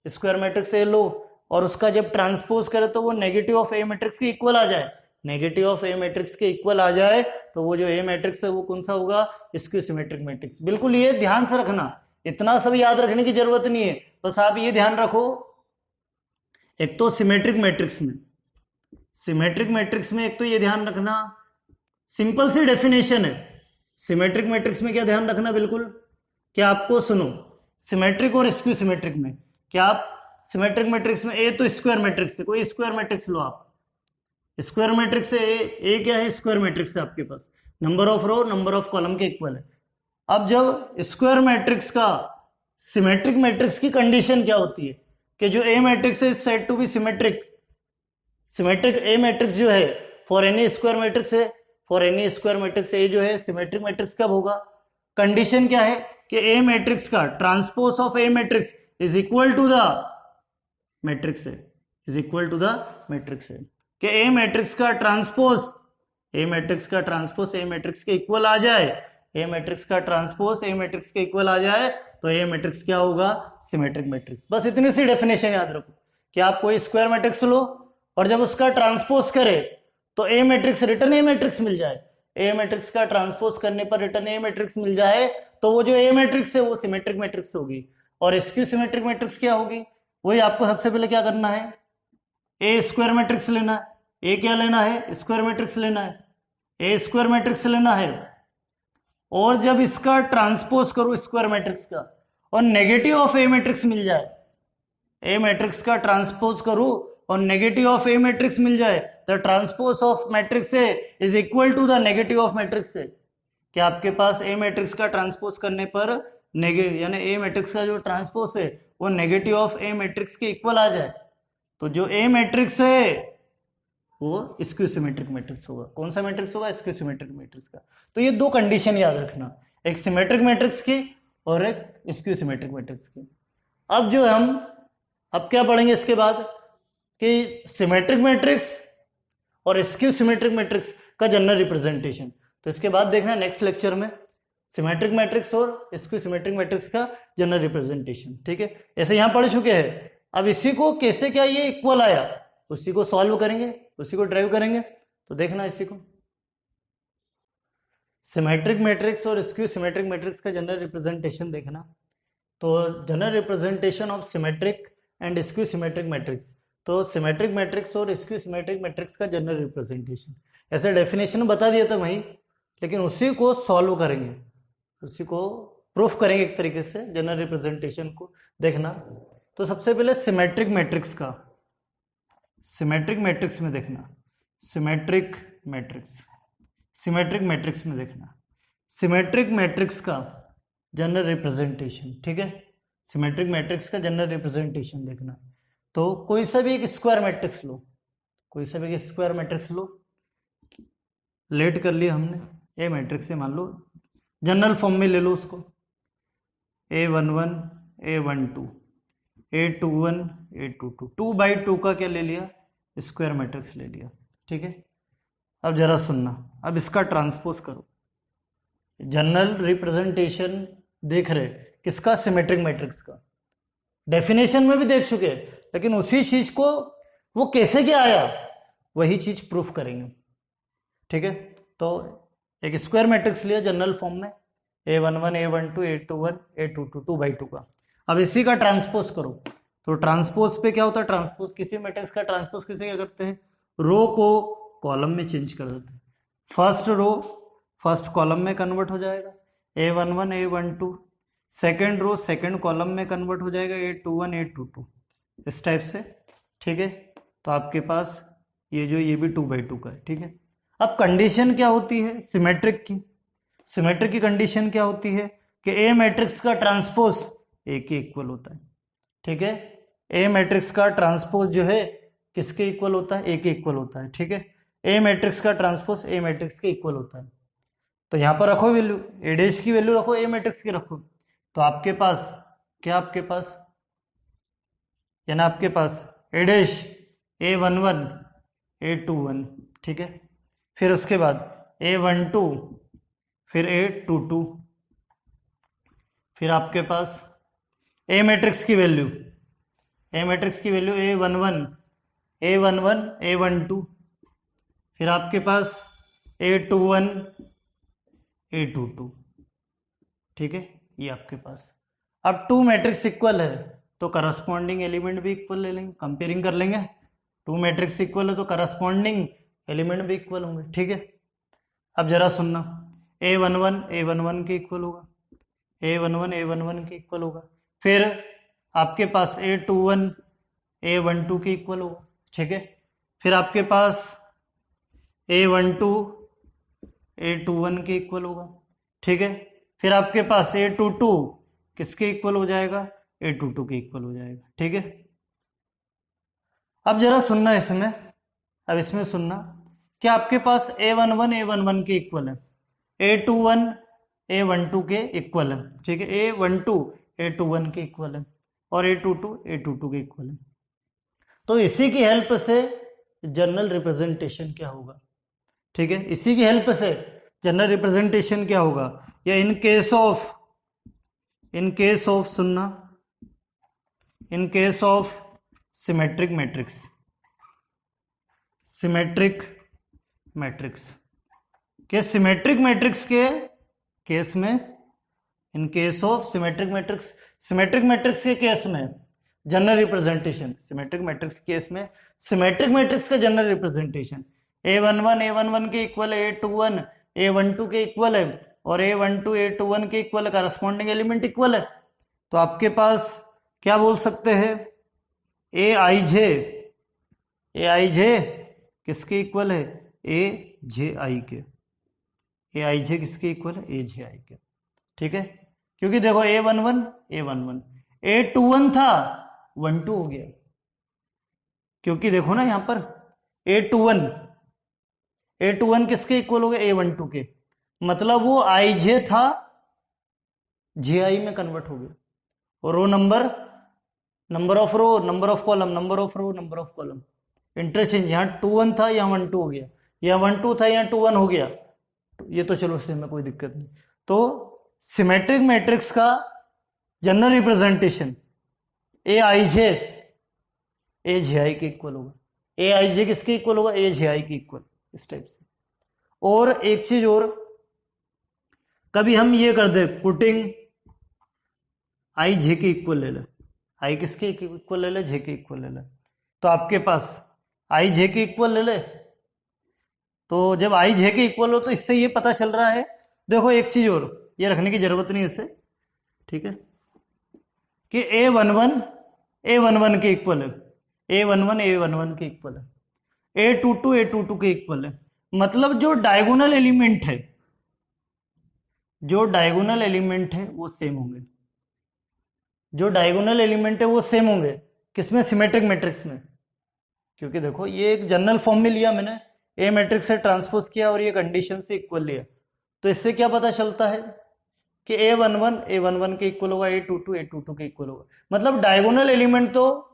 स्क्वायर मैट्रिक्स ए लो और उसका जब ट्रांसपोज करे तो वो नेगेटिव ऑफ ए मैट्रिक्स के इक्वल आ जाए, नेगेटिव ऑफ ए मैट्रिक्स के इक्वल आ जाए, तो वो जो ए मैट्रिक्स है वो कौन सा होगा, स्क्यू सिमेट्रिक मैट्रिक्स। बिल्कुल ये ध्यान से रखना, इतना सब याद रखने की जरूरत नहीं है, बस आप ये ध्यान रखो, एक तो सिमेट्रिक मैट्रिक्स में, सिमेट्रिक मैट्रिक्स में एक तो ये ध्यान रखना, सिंपल सी डेफिनेशन है सिमेट्रिक मैट्रिक्स में। क्या ध्यान रखना बिल्कुल, क्या आपको सुनो, सिमेट्रिक और स्क्यू सिमेट्रिक में, क्या आप सिमेट्रिक मैट्रिक्स में ए तो स्क्वायर मैट्रिक्स है, कोई स्क्वायर मैट्रिक्स लो आप, स्क्वायर मैट्रिक्स से ए क्या है, स्क्वायर मैट्रिक्स है आपके पास, number of row number of column के इक्वल है। अब जब स्क्वायर मैट्रिक्स का सिमेट्रिक मैट्रिक्स की कंडीशन क्या होती है, कि जो ए मैट्रिक्स है said to be symmetric, symmetric A matrix जो है फॉर एनी स्क्वायर मैट्रिक्स है, for any square matrix A जो है सिमेट्रिक मैट्रिक्स कब होगा, कंडीशन क्या है कि ए मैट्रिक्स का transpose of A matrix is equal to the matrix है, is equal to the matrix है, कि ए मैट्रिक्स का ट्रांसपोज, ए मैट्रिक्स का ट्रांसपोज ए मैट्रिक्स के इक्वल आ जाए, ए मैट्रिक्स का ट्रांसपोज ए मैट्रिक्स के इक्वल आ जाए तो ए मैट्रिक्स क्या होगा, सिमेट्रिक मैट्रिक्स। बस इतनी सी डेफिनेशन याद रखो कि आप कोई स्क्वायर मैट्रिक्स लो और जब उसका ट्रांसपोज करे तो ए मैट्रिक्स रिटर्न ए मैट्रिक्स मिल जाए, ए मैट्रिक्स का ट्रांसपोज करने पर रिटर्न ए मैट्रिक्स मिल जाए तो वो जो ए मैट्रिक्स है वो सिमेट्रिक मैट्रिक्स होगी। और स्क्यू सिमेट्रिक मैट्रिक्स क्या होगी, वही आपको सबसे पहले क्या करना है, ए स्क्वायर मैट्रिक्स लेना है। ए क्या लेना है, स्क्वायर मैट्रिक्स लेना है, ए स्क्वायर मैट्रिक्स लेना है। और जब इसका ट्रांसपोज करो स्क्वायर मैट्रिक्स का और नेगेटिव ऑफ ए मैट्रिक्स मिल जाए, ए मैट्रिक्स का ट्रांसपोज करो और नेगेटिव ऑफ ए मैट्रिक्स मिल जाए, the transpose of matrix A is equal to the negative of matrix A. कि आपके पास ए मैट्रिक्स का ट्रांसपोज करने पर नेगेटिव यानी ए मैट्रिक्स का जो ट्रांसपोज है वो नेगेटिव ऑफ ए मैट्रिक्स के इक्वल आ जाए, तो जो ए मैट्रिक्स है वो स्क्यू सिमेट्रिक मैट्रिक्स होगा। कौन सा मैट्रिक्स होगा, स्क्यू सिमेट्रिक मैट्रिक्स का। तो ये दो कंडीशन याद रखना, एक सिमेट्रिक मैट्रिक्स की और एक स्क्यू सिमेट्रिक मैट्रिक्स की। अब जो हम अब क्या पढ़ेंगे इसके बाद कि सिमेट्रिक मैट्रिक्स और स्क्यू सिमेट्रिक मैट्रिक्स का जनरल रिप्रेजेंटेशन। तो इसके बाद देखना नेक्स्ट लेक्चर में सिमेट्रिक मैट्रिक्स और स्क्यू सिमेट्रिक मैट्रिक्स का जनरल रिप्रेजेंटेशन। ठीक है, ऐसे यहां पढ़ चुके हैं। अब इसी को कैसे क्या ये इक्वल आया उसी को सॉल्व करेंगे, उसी को ड्राइव करेंगे। तो देखना इसी को सिमेट्रिक मैट्रिक्स और स्क्यू सिमेट्रिक मैट्रिक्स का जनरल रिप्रेजेंटेशन देखना। तो general representation of symmetric and skew symmetric matrix. तो सिमेट्रिक मैट्रिक्स और स्क्यू सिमेट्रिक मैट्रिक्स का जनरल रिप्रेजेंटेशन ऐसे डेफिनेशन बता दिया था वही, लेकिन उसी को सॉल्व करेंगे, उसी को प्रूफ करेंगे एक तरीके से जनरल रिप्रेजेंटेशन को। देखना तो सबसे पहले सिमेट्रिक मैट्रिक्स का, सिमेट्रिक मैट्रिक्स में देखना, सिमेट्रिक मैट्रिक्स, सिमेट्रिक मैट्रिक्स में देखना सिमेट्रिक मैट्रिक्स का जनरल रिप्रेजेंटेशन। ठीक है, सिमेट्रिक मैट्रिक्स का जनरल रिप्रेजेंटेशन देखना। तो कोई सा भी एक स्क्वायर मैट्रिक्स लो, कोई सा भी एक स्क्वायर मैट्रिक्स लो, लेट कर लिया हमने ए मैट्रिक्स से, मान लो जनरल फॉर्म में ले लो उसको, A11 A12 A21 A22, 2/2 का क्या ले लिया, स्क्वायर मैट्रिक्स ले लिया। ठीक है, अब जरा सुनना, अब इसका ट्रांसपोज करो। जनरल रिप्रेजेंटेशन देख रहे किसका, सिमेट्रिक मैट्रिक्स का। डेफिनेशन में भी देख चुके, लेकिन उसी चीज को वो कैसे क्या आया वही चीज प्रूफ करेंगे। ठीक है, तो एक स्क्वायर मैट्रिक्स लिया जनरल फॉर्म में, A11 A12 A21 A22, 2/2 का। अब इसी का ट्रांसपोज करो। तो ट्रांसपोज पे क्या होता है, ट्रांसपोज किसी मैट्रिक्स का ट्रांसपोज किसे क्या करते हैं, रो को कॉलम में चेंज कर देते हैं। फर्स्ट रो फर्स्ट कॉलम में कन्वर्ट हो जाएगा A11 A12, second row second column में कन्वर्ट हो जाएगा A21 A22, इस टाइप से। ठीक है, तो आपके पास ये भी 2/2 का है। ठीक है, अब कंडीशन क्या होती है सिमेट्रिक की, सिमेट्रिक की कंडीशन क्या होती है कि ए मैट्रिक्स का ट्रांसपोज ए के इक्वल होता है। ठीक है, ए मैट्रिक्स का ट्रांसपोज जो है किसके इक्वल होता है, ए के इक्वल होता है। ठीक है, ए मैट्रिक्स का ट्रांसपोज ए मैट्रिक्स के इक्वल होता है। तो यहां पर रखो वैल्यू, ए डैश की वैल्यू रखो, ए मैट्रिक्स की रखो। तो आपके पास क्या, आपके पास यानी आपके पास ए डैश A11 A21, ठीक है, फिर उसके बाद A12 फिर A22, फिर आपके पास ए मैट्रिक्स की वैल्यू, ए मैट्रिक्स की वैल्यू A11 A12, फिर आपके पास A21 A22। ठीक है, ये आपके पास। अब टू मैट्रिक्स इक्वल है तो करस्पॉन्डिंग एलिमेंट भी इक्वल ले लेंगे, कंपेयरिंग कर लेंगे। टू मैट्रिक्स इक्वल है तो करस्पॉन्डिंग एलिमेंट भी इक्वल होंगे। ठीक है, अब जरा सुनना, A11 A11 के इक्वल होगा, A11 A11 के इक्वल होगा, फिर आपके पास A21 A12 के इक्वल होगा। ठीक है, फिर आपके पास A12 A21 के इक्वल होगा। ठीक है, फिर आपके पास A22 किसके इक्वल हो जाएगा, A22 के इक्वल हो जाएगा। ठीक है, अब जरा सुनना इसमें, अब इसमें सुनना कि आपके पास A11 A11 के इक्वल है, A21 A12 के इक्वल है। ठीक है, A12 A21 के इक्वल है और A22 A22 के इक्वल है। तो इसी की हेल्प से जनरल रिप्रेजेंटेशन क्या होगा। ठीक है, इसी की हेल्प से जनरल रिप्रेजेंटेशन क्या होगा, या इन केस ऑफ सुनना, इन case of symmetric matrix, symmetric matrix के सिमेट्रिक मैट्रिक्स के केस में, in case of symmetric matrix, symmetric matrix के केस में general representation, symmetric matrix case में सिमेट्रिक मैट्रिक्स का जनरल रिप्रेजेंटेशन A11 के इक्वल है, A21 A12 के इक्वल है, और A12 A21 के इक्वल है, करस्पॉन्डिंग एलिमेंट इक्वल है, तो आपके पास क्या बोल सकते हैं, AIJ किसके इक्वल है, AJI के, AIJ किसके इक्वल है, AJI के, ठीक है, क्योंकि देखो A11 A21 था 12 हो गया, क्योंकि देखो ना यहां पर A21 किसके इक्वल हो गया, A12 के, मतलब वो IJ था JI में कन्वर्ट हो गया, और row number of row, number of column, number of row, number of column, interchange, यहाँ 21 था यहाँ 12 हो गया, यहाँ 12 था यहाँ 21 हो गया, ये तो चलो इससे में कोई दिक्कत नहीं। तो सिमेट्रिक मैट्रिक्स का जनरल रिप्रेजेंटेशन AIJ AJI के इक्वल होगा, AIJ किसके इक्वल होगा, AJI के इक्वल, इस टाइप से। और एक चीज और, कभी हम ये कर दे पुटिंग IJ के इक्वल ले ले, I किसके इक्वल ले ले, J के इक्वल ले ले, तो आपके पास IJ के इक्वल ले ले, तो जब IJ के इक्वल हो तो इससे ये पता चल रहा है, देखो एक चीज और, ये रखने की जरूरत नहीं इसे, ठीक है, कि A11 के इक्वल है, A11 के इक्वल है, A22 के इक्वल है, मतलब जो डायगोनल एलिमेंट है वो सेम होंगे, जो डायगोनल एलिमेंट है वो सेम होंगे, किसमें, सिमेट्रिक मैट्रिक्स में, क्योंकि देखो ये एक जनरल फॉर्म में लिया मैंने, ए मैट्रिक्स से ट्रांसपोज किया और ये कंडीशन से इक्वल लिया, तो इससे क्या पता चलता है कि A11 के इक्वल होगा, A22 के इक्वल होगा, मतलब डायगोनल एलिमेंट तो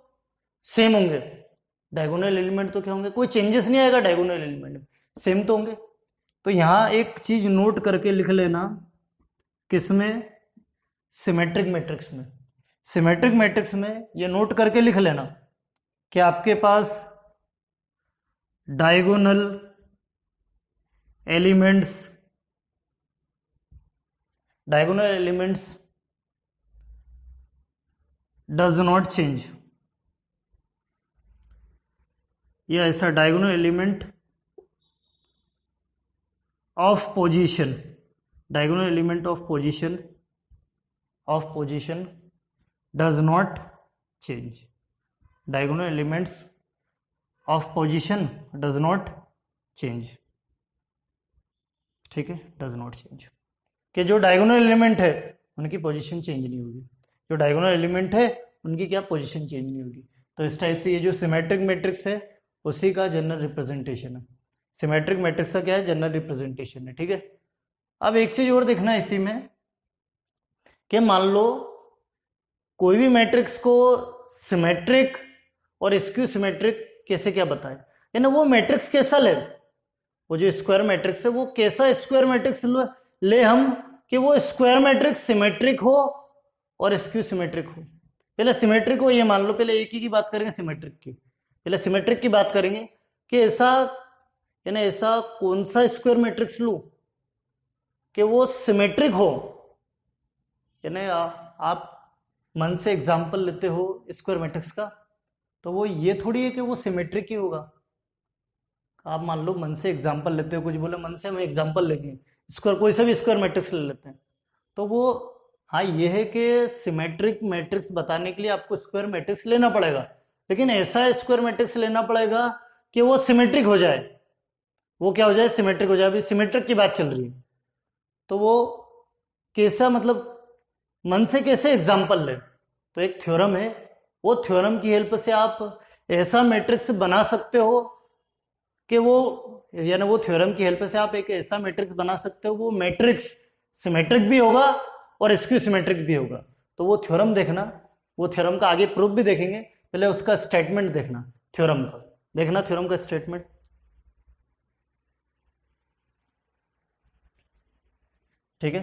सेम होंगे, डायगोनल एलिमेंट तो क्या होंगे, कोई चेंजेस नहीं आएगा, डायगोनल एलिमेंट में सेम तो होंगे। तो यहां एक चीज नोट करके लिख लेना, किसमें, सिमेट्रिक मैट्रिक्स में, सिमेट्रिक मैट्रिक्स में ये नोट करके लिख लेना कि आपके पास diagonal elements does not change, या ऐसा diagonal element of position, diagonal element of position does not change, diagonal elements of position does not change, ठीक है, डज नॉट चेंज, कि जो डायगोनल एलिमेंट है उनकी पोजीशन चेंज नहीं होगी, जो डायगोनल एलिमेंट है उनकी क्या पोजीशन चेंज नहीं होगी। तो इस टाइप से ये जो सिमेट्रिक मैट्रिक्स है उसी का जनरल रिप्रेजेंटेशन है, सिमेट्रिक मैट्रिक्स का क्या है, जनरल रिप्रेजेंटेशन है, ठीक है। अब एक चीज और देखना है इसी में, कि मान लो कोई भी मैट्रिक्स को सिमेट्रिक और स्क्यू सिमेट्रिक कैसे क्या बताए, यानी वो मैट्रिक्स कैसा ले, वो जो स्क्वायर मैट्रिक्स है वो कैसा स्क्वायर मैट्रिक्स ले हम, कि वो स्क्वायर मैट्रिक्स सिमेट्रिक हो और स्क्यू सिमेट्रिक हो। पहले सिमेट्रिक हो ये मान लो, पहले एक ही की बात करेंगे सिमेट्रिक की, पहले सिमेट्रिक की बात करेंगे कि ऐसा, यानी ऐसा कौन सा स्क्वायर मैट्रिक्स लूं कि वो सिमेट्रिक हो, यानी आप मन से एग्जांपल लेते हो स्क्वायर मैट्रिक्स का, तो वो ये थोड़ी है कि वो सिमेट्रिक ही होगा। आप मान लो मन से एग्जांपल लेते हो, कुछ बोले मन से हम एग्जांपल लेंगे, स्क्वायर कोई सा भी स्क्वायर मैट्रिक्स ले लेते हैं, तो वो हाँ ये है कि सिमेट्रिक मैट्रिक्स बताने के लिए आपको स्क्वायर मैट्रिक्स लेना पड़ेगा, लेकिन ऐसा स्क्वायर मैट्रिक्स लेना पड़ेगा कि वो सिमेट्रिक हो जाए, वो क्या हो जाए, सिमेट्रिक हो जाए। अभी सिमेट्रिक की बात चल रही है, तो वो कैसा, मतलब मन से कैसे एग्जाम्पल ले, तो एक थ्योरम है, वो थ्योरम की हेल्प से आप ऐसा मैट्रिक्स बना सकते हो कि वो, यानी वो थ्योरम की हेल्प से आप एक ऐसा मैट्रिक्स बना सकते हो, वो मैट्रिक्स सिमेट्रिक भी होगा और स्क्यू सिमेट्रिक भी होगा। तो वो थ्योरम देखना, वो थ्योरम का आगे प्रूफ भी देखेंगे, पहले उसका स्टेटमेंट देखना, थ्योरम का देखना, थ्योरम का स्टेटमेंट। ठीक है,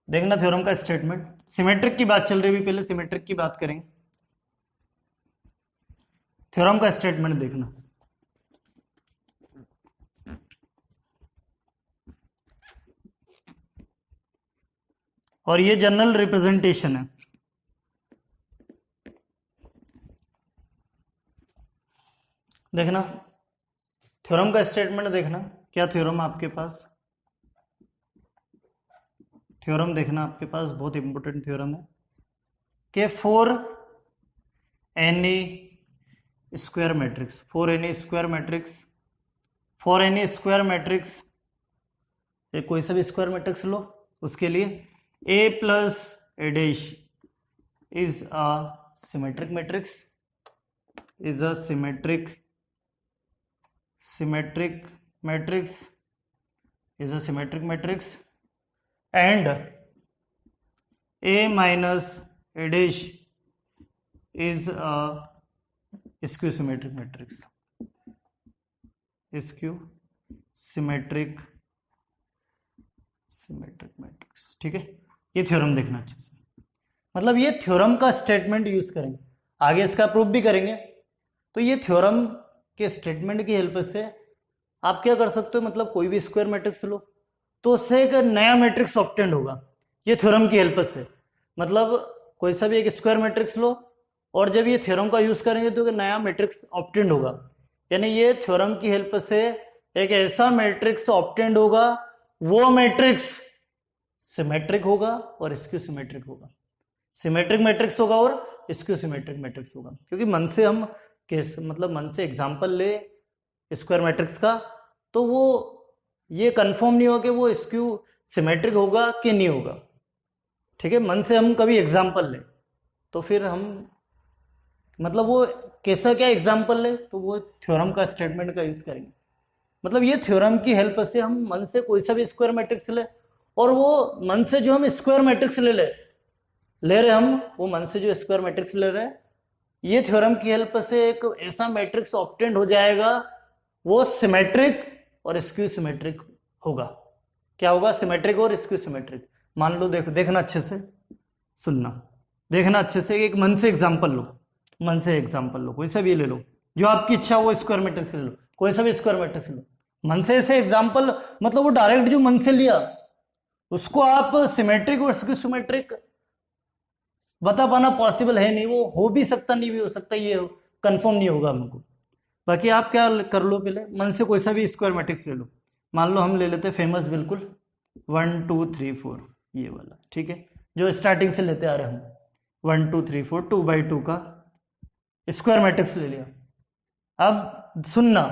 देखना थ्योरम का स्टेटमेंट। सिमेट्रिक की बात चल रही है, पहले सिमेट्रिक की बात करेंगे। थ्योरम का स्टेटमेंट देखना, और ये जनरल रिप्रेजेंटेशन है। देखना थ्योरम का स्टेटमेंट देखना, क्या थ्योरम आपके पास, थ्योरम देखना आपके पास बहुत इंपॉर्टेंट थ्योरम है कि for any square matrix, for any square matrix, for any square matrix, एक कोई सा भी स्क्वायर मैट्रिक्स लो, उसके लिए A plus A dash is a symmetric matrix, is a symmetric matrix, is a symmetric matrix, and A minus A dash is a skew symmetric matrix, skew symmetric matrix। ठीक है, ये theorem देखना अच्छे से, मतलब ये थ्योरम का statement use करेंगे, आगे इसका प्रूफ भी करेंगे। तो ये थ्योरम के स्टेटमेंट की हेल्प से आप क्या कर सकते हो, मतलब कोई भी स्क्वायर मैट्रिक्स लो तो उससे एक नया मैट्रिक्स ऑब्टेंड होगा, ये थ्योरम की हेल्प से। मतलब कोई सा भी एक स्क्वायर मैट्रिक्स लो और जब ये थ्योरम का यूज करेंगे तो एक नया मैट्रिक्स ऑब्टेंड होगा, यानी ये थ्योरम की हेल्प से एक ऐसा मैट्रिक्स ऑब्टेंड होगा, वो मैट्रिक्स सिमेट्रिक होगा और स्क्यू सिमेट्रिक होगा, सिमेट्रिक मैट्रिक्स होगा और स्क्यू सिमेट्रिक मैट्रिक्स होगा। क्योंकि मन से हम मतलब मन से एग्जांपल ले स्क्वायर मैट्रिक्स का, तो वो ये कंफर्म नहीं होगा कि वो स्क्यू सिमेट्रिक होगा कि नहीं होगा। ठीक है, मन से हम कभी एग्जांपल ले तो फिर हम मतलब वो कैसा क्या एग्जांपल ले, तो वो थ्योरम का स्टेटमेंट का यूज करेंगे। मतलब ये थ्योरम की हेल्प से हम मन से कोई सा भी स्क्वायर मैट्रिक्स ले, और वो मन से जो हम स्क्वायर मैट्रिक्स ले रहे हम, वो मन से जो स्क्वायर मैट्रिक्स ले रहे हैं, ये थ्योरम की हेल्प से एक ऐसा मैट्रिक्स ऑब्टेंड हो जाएगा, वो सिमेट्रिक और स्क्यू सिमेट्रिक होगा। क्या होगा, सिमेट्रिक और स्क्यू सिमेट्रिक। मान लो, देखो देखना अच्छे से, सुनना, देखना अच्छे से, एक मन से एग्जांपल लो, मन से एग्जांपल लो, कोई सा भी ले लो, जो आपकी इच्छा वो स्क्वायर मैट्रिक्स ले लो, कोई सा भी स्क्वायर मैट्रिक्स लो, मन से ऐसे एग्जांपल, मतलब वो डायरेक्ट जो मन से लिया उसको आप सिमेट्रिक और स्क्यू सिमेट्रिक बता पाना पॉसिबल है नहीं, वो हो भी सकता नहीं भी हो सकता, ये कंफर्म नहीं होगा हमको। बाकी आप क्या कर लो, पहले मन से कोई सा भी स्क्वायर मैट्रिक्स ले लो। मान लो हम ले लेते हैं फेमस बिल्कुल 1 2 3 4 ये वाला, ठीक है, जो स्टार्टिंग से लेते आ रहे हम 1 2 3 4 2/2 का स्क्वायर मैट्रिक्स ले लिया। अब सुनना,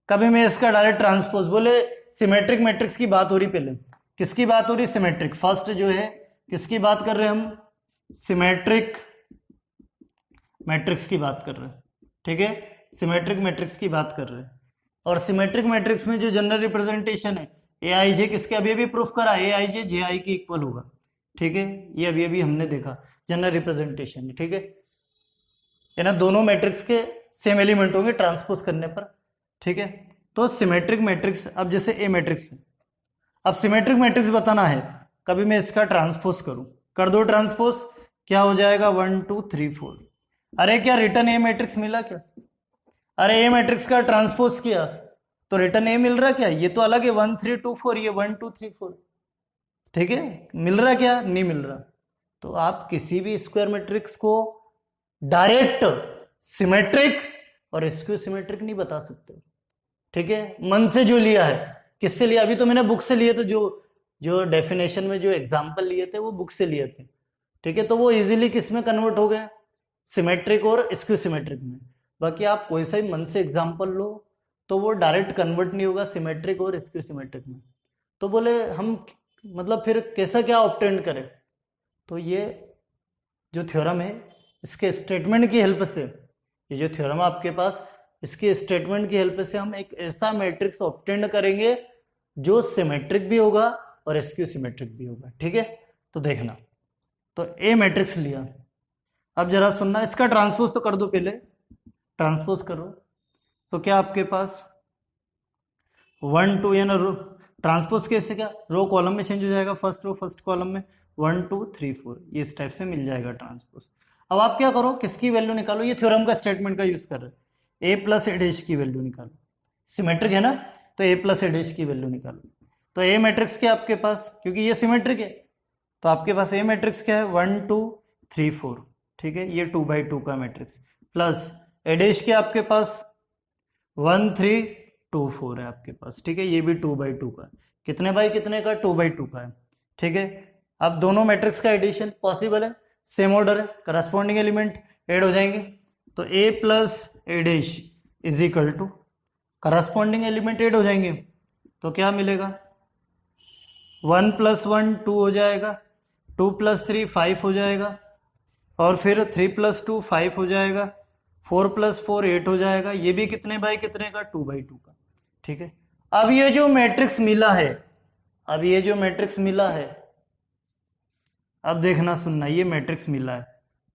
कभी मैं इसका डायरेक्ट ट्रांसपोज, बोले सिमेट्रिक मैट्रिक्स की बात हो रही, पहले किसकी बात हो रही, सिमेट्रिक। फर्स्ट जो है किसकी बात कर रहे हैं हम, सिमेट्रिक मैट्रिक्स की बात कर रहे हैं। ठीक है, सिमेट्रिक मैट्रिक्स की बात कर रहे हैं, और सिमेट्रिक मैट्रिक्स में जो जनरल रिप्रेजेंटेशन है ए आई जे, किसके अभी अभी प्रूफ करा, ए आई जे जे आई के इक्वल होगा। ठीक है, ये अभी अभी हमने देखा जनरल रिप्रेजेंटेशन है। ठीक है, ये ना दोनों मैट्रिक्स के सेम एलिमेंट होंगे ट्रांसपोज करने पर। ठीक है, तो सिमेट्रिक मैट्रिक्स, अब जैसे ए मैट्रिक्स है, अब सिमेट्रिक मैट्रिक्स बताना है, कभी मैं इसका ट्रांसपोज करूं, कर दो ट्रांसपोज, क्या हो जाएगा 1 2 3 4। अरे क्या रिटर्न ए मैट्रिक्स मिला क्या, अरे ए मैट्रिक्स का ट्रांसपोज किया तो रिटर्न ए मिल रहा क्या, ये तो अलग है 1 3 2 4, ये 1 2 3 4। ठीक है, मिल रहा क्या, नहीं मिल रहा। तो आप किसी भी स्क्वायर मैट्रिक्स को डायरेक्ट सिमेट्रिक और स्क्यू सिमेट्रिक नहीं बता सकते। ठीक है, मन से जो लिया है, किससे लिया, अभी तो मैंने बुक से लिए थे, जो डेफिनेशन में जो एग्जाम्पल लिए थे वो बुक से लिए थे। ठीक है, तो वो इजीली किस में कन्वर्ट हो गए, सिमेट्रिक और स्क्यू सिमेट्रिक में। बाकी आप कोई सा भी मन से एग्जाम्पल लो तो वो डायरेक्ट कन्वर्ट नहीं होगा सिमेट्रिक और स्क्यू सिमेट्रिक में। तो बोले हम मतलब फिर कैसा क्या ऑब्टेंड करें, तो ये जो थ्योरम है इसके स्टेटमेंट की हेल्प से, ये जो थ्योरम आपके पास, इसके स्टेटमेंट की हेल्प से हम एक ऐसा मैट्रिक्स ऑब्टेंड करेंगे जो सिमेट्रिक भी होगा और स्क्यू सिमेट्रिक भी होगा। ठीक है, तो देखना, तो ए मैट्रिक्स लिया, अब जरा सुनना, इसका ट्रांसपोज तो कर दो, पहले ट्रांसपोज करो, तो क्या आपके पास 1 2 यानी ट्रांसपोज कैसे, क्या रो कॉलम में चेंज हो जाएगा, फर्स्ट रो फर्स्ट कॉलम में 1 2 3 4, ये इस टाइप से मिल जाएगा ट्रांसपोज। अब आप क्या करो, किसकी वैल्यू निकालो, ये थ्योरम का स्टेटमेंट का यूज कर रहे हैं, a प्लस ए डैश की वैल्यू निकालो, सिमेट्रिक है ना, तो a प्लस ए डैश की वैल्यू निकालो। तो ए मैट्रिक्स क्या आपके पास, क्योंकि ये सिमेट्रिक है तो आपके पास ए मैट्रिक्स क्या है 1 2 3 4, ठीक है, ये 2/2 का मैट्रिक्स, प्लस ए डैश के आपके पास 1 3 2 4 है आपके पास, ठीक है, ये भी 2/2 का, कितने बाई कितने का, 2/2 का है, ठीक है। अब दोनों मैट्रिक्स का एडिशन पॉसिबल है, सेम ऑर्डर है, करस्पॉन्डिंग एलिमेंट ऐड हो जाएंगे, तो a plus A dash is equal to corresponding element add हो जाएंगे, तो क्या मिलेगा 1 + 1 2 हो जाएगा, 2 + 3 5 हो जाएगा, और फिर 3 + 2 5 हो जाएगा, 4 + 4 8 हो जाएगा, ये भी कितने बाई कितने का, 2/2 का, ठीक है। अब ये जो मैट्रिक्स मिला है, अब ये जो मैट्रिक्स मिला है, अब देखना सुनना, ये मैट्रिक्स मिला है,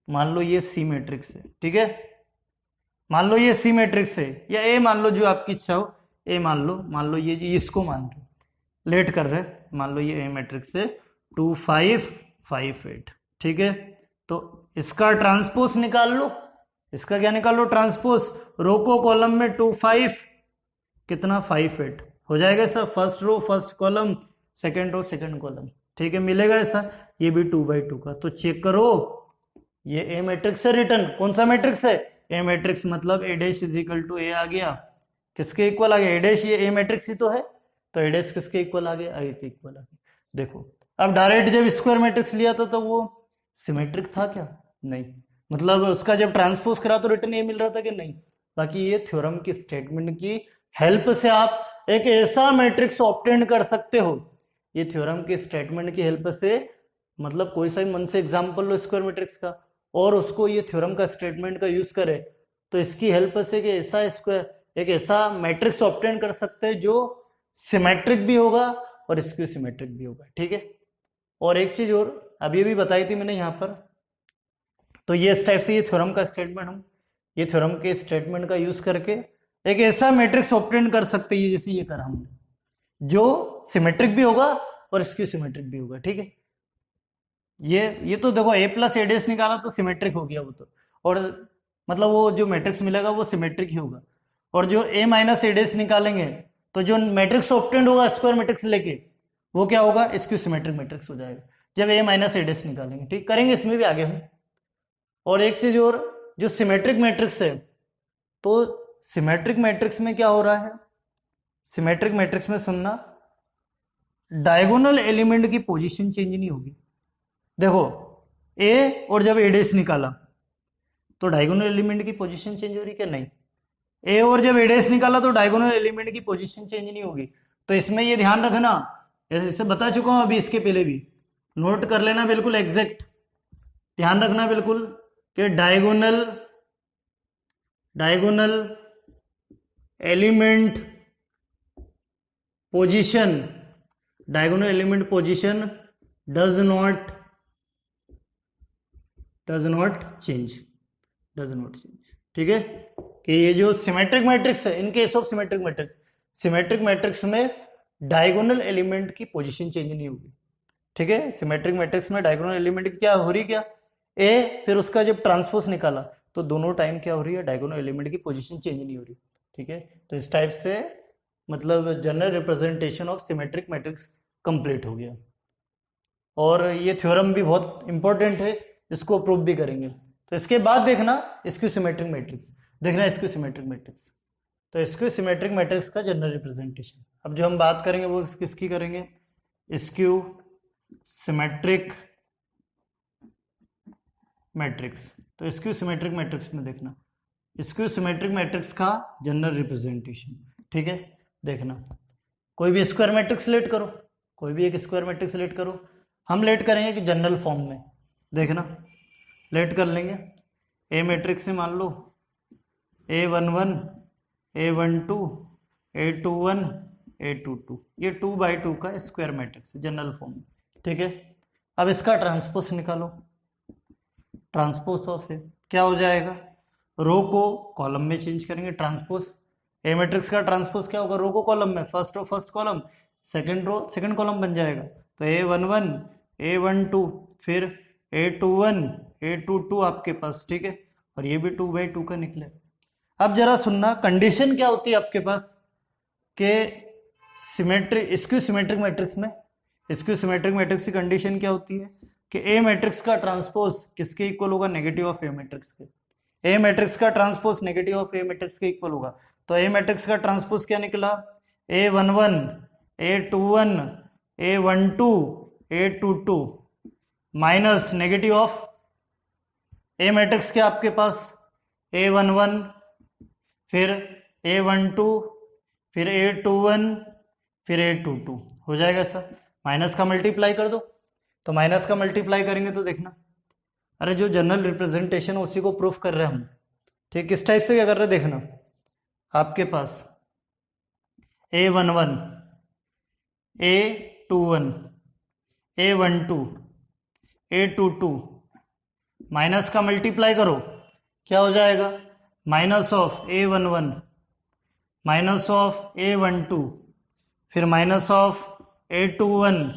मान लो ये सी मैट्रिक्स है, ठीक है, मान लो ये सी मैट्रिक्स है, या ए मान लो, जो आपकी इच्छा हो, ए मान लो ये इसको मान रहे लेट कर रहे, मान लो ये ए मैट्रिक्स है 2 5 5 8, ठीक है। तो इसका ट्रांसपोज निकाल लो, इसका क्या निकाल लो, ट्रांसपोज, रो को कॉलम में 2 5 कितना 5 8 हो जाएगा ऐसा, first row first column, second row second column, ठीक है, मिलेगा ऐसा, ये भी 2/2 का। तो चेक करो, ये ए मैट्रिक्स है रिटर्न, कौन सा मैट्रिक्स है, ए मैट्रिक्स, मतलब ए डैश इज इक्वल टू ए आ गया, किसके इक्वल आ गया, ए डैश, ये ए मैट्रिक्स ही तो है, तो ए डैश किसके इक्वल आ गया, ए के इक्वल आ गया। देखो अब डायरेक्ट जब स्क्वायर मैट्रिक्स लिया था तो वो सिमेट्रिक था क्या, नहीं, मतलब उसका जब ट्रांसपोज करा तो रिटर्न ये मिल रहा था कि नहीं। बाकी ये थ्योरम की स्टेटमेंट की हेल्प से आप एक ऐसा मैट्रिक्स ऑब्टेन कर सकते हो, ये थ्योरम की स्टेटमेंट की हेल्प से, मतलब कोई सा भी मन से एग्जाम्पल लो स्क्वायर मैट्रिक्स का, और उसको ये थ्योरम का स्टेटमेंट का यूज करे, तो इसकी हेल्प से कि ऐसा स्क्वायर, एक ऐसा मैट्रिक्स ऑब्टेन कर सकते हैं जो सिमेट्रिक भी होगा और स्क्यू सिमेट्रिक भी होगा, ठीक है। और एक चीज और अभी भी बताई थी मैंने यहाँ पर, तो ये इस टाइप से ये थ्योरम का स्टेटमेंट, हम ये थ्योरम के स्टेटमेंट का यूज करके एक ऐसा मैट्रिक्स ऑब्टेन कर सकते हैं, जैसे ये करा हमने, जो सिमेट्रिक भी होगा और स्क्यू सिमेट्रिक भी होगा, ठीक है। ये तो देखो a प्लस ए डैश निकाला तो सिमेट्रिक हो गया वो तो, और मतलब वो जो मैट्रिक्स मिलेगा वो सिमेट्रिक ही होगा, और जो a माइनस ए डैश निकालेंगे तो जो मैट्रिक्स ऑब्टेंड होगा स्क्वायर मैट्रिक्स लेके, वो क्या होगा, स्क्यू सिमेट्रिक मैट्रिक्स हो जाएगा जब a माइनस ए डैश निकालेंगे, ठीक, करेंगे इसमें भी आगे हम। और एक चीज और, जो सिमेट्रिक मैट्रिक्स है, तो सिमेट्रिक मैट्रिक्स में क्या हो रहा है, सिमेट्रिक मैट्रिक्स में सुनना, डायगोनल एलिमेंट की पोजीशन चेंज नहीं होगी। देखो ए और जब ए डैश निकाला तो डायगोनल एलिमेंट की पोजीशन चेंज हो रही क्या, नहीं, ए और जब ए डैश निकाला तो डायगोनल एलिमेंट की पोजीशन चेंज नहीं होगी। तो इसमें ये ध्यान रखना, जैसे बता चुका हूं अभी, इसके पहले भी नोट कर लेना बिल्कुल एग्जैक्ट, ध्यान रखना बिल्कुल कि diagonal element position, diagonal element position does not change, ठीक है। कि ये जो सिमेट्रिक मैट्रिक्स है, इन केस ऑफ सिमेट्रिक मैट्रिक्स में डायगोनल एलिमेंट की पोजीशन चेंज नहीं होगी, ठीक है। सिमेट्रिक मैट्रिक्स में डायगोनल एलिमेंट की क्या हो रही, क्या ए, फिर उसका जब ट्रांसपोज निकाला तो दोनों टाइम क्या हो रही है, डायगोनल एलिमेंट की पोजीशन चेंज नहीं हो रही, ठीक है। तो इस टाइप से मतलब general representation of symmetric matrix complete हो गया। और ये थ्योरम भी बहुत इंपॉर्टेंट है, इसको प्रूव भी करेंगे। तो इसके बाद देखना स्क्यू सिमेट्रिक मैट्रिक्स, देखना स्क्यू सिमेट्रिक मैट्रिक्स, तो स्क्यू सिमेट्रिक मैट्रिक्स का जनरल रिप्रेजेंटेशन। अब जो हम बात करेंगे वो किसकी करेंगे, स्क्यू सिमेट्रिक मैट्रिक्स। तो स्क्यू सिमेट्रिक मैट्रिक्स में देखना स्क्यू सिमेट्रिक मैट्रिक्स का जनरल रिप्रेजेंटेशन, ठीक है। देखना कोई भी स्क्वायर मैट्रिक्स लेट करो, कोई भी एक स्क्वायर मैट्रिक्स लेट करो, हम लेट करेंगे कि जनरल फॉर्म में, देखना लेट कर लेंगे। ए मैट्रिक्स से मान लो A11 A12 A21 A22, ये 2/2 का स्क्वायर मैट्रिक्स है जनरल फॉर्म, ठीक है। अब इसका ट्रांसपोज निकालो, ट्रांसपोज ऑफ है क्या हो जाएगा, रो को कॉलम में चेंज करेंगे, ट्रांसपोज ए मैट्रिक्स का ट्रांसपोज क्या होगा, रो को कॉलम में, first row first column, second row second column बन जाएगा। तो A11 A12 फिर A21 A22 आपके पास, ठीक है, और ये भी 2/2 का निकले। अब जरा सुनना, कंडीशन क्या होती है आपके पास के स्क्यू सिमेट्रिक मैट्रिक्स में, स्क्यू सिमेट्रिक मैट्रिक्स की कंडीशन क्या होती है कि ए मैट्रिक्स का ट्रांसपोज किसके इक्वल होगा, नेगेटिव ऑफ ए मैट्रिक्स के। ए मैट्रिक्स का transpose negative of A matrix के इक्वल होगा। तो ए मैट्रिक्स का ट्रांसपोज क्या निकला, A11 A21 A12 A22 minus negative of A matrix के आपके पास A11 फिर A12 फिर A21 फिर A22 हो जाएगा सर। माइनस का मल्टीप्लाई कर दो, तो माइनस का मल्टीप्लाई करेंगे तो देखना, अरे जो जनरल रिप्रेजेंटेशन उसी को प्रूफ कर रहे हैं हम, ठीक। किस टाइप से क्या कर रहे हैं देखना, आपके पास A11 A21 A12 A22 minus का मल्टीप्लाई करो, क्या हो जाएगा, minus of A11 minus of A12 फिर माइनस ऑफ A21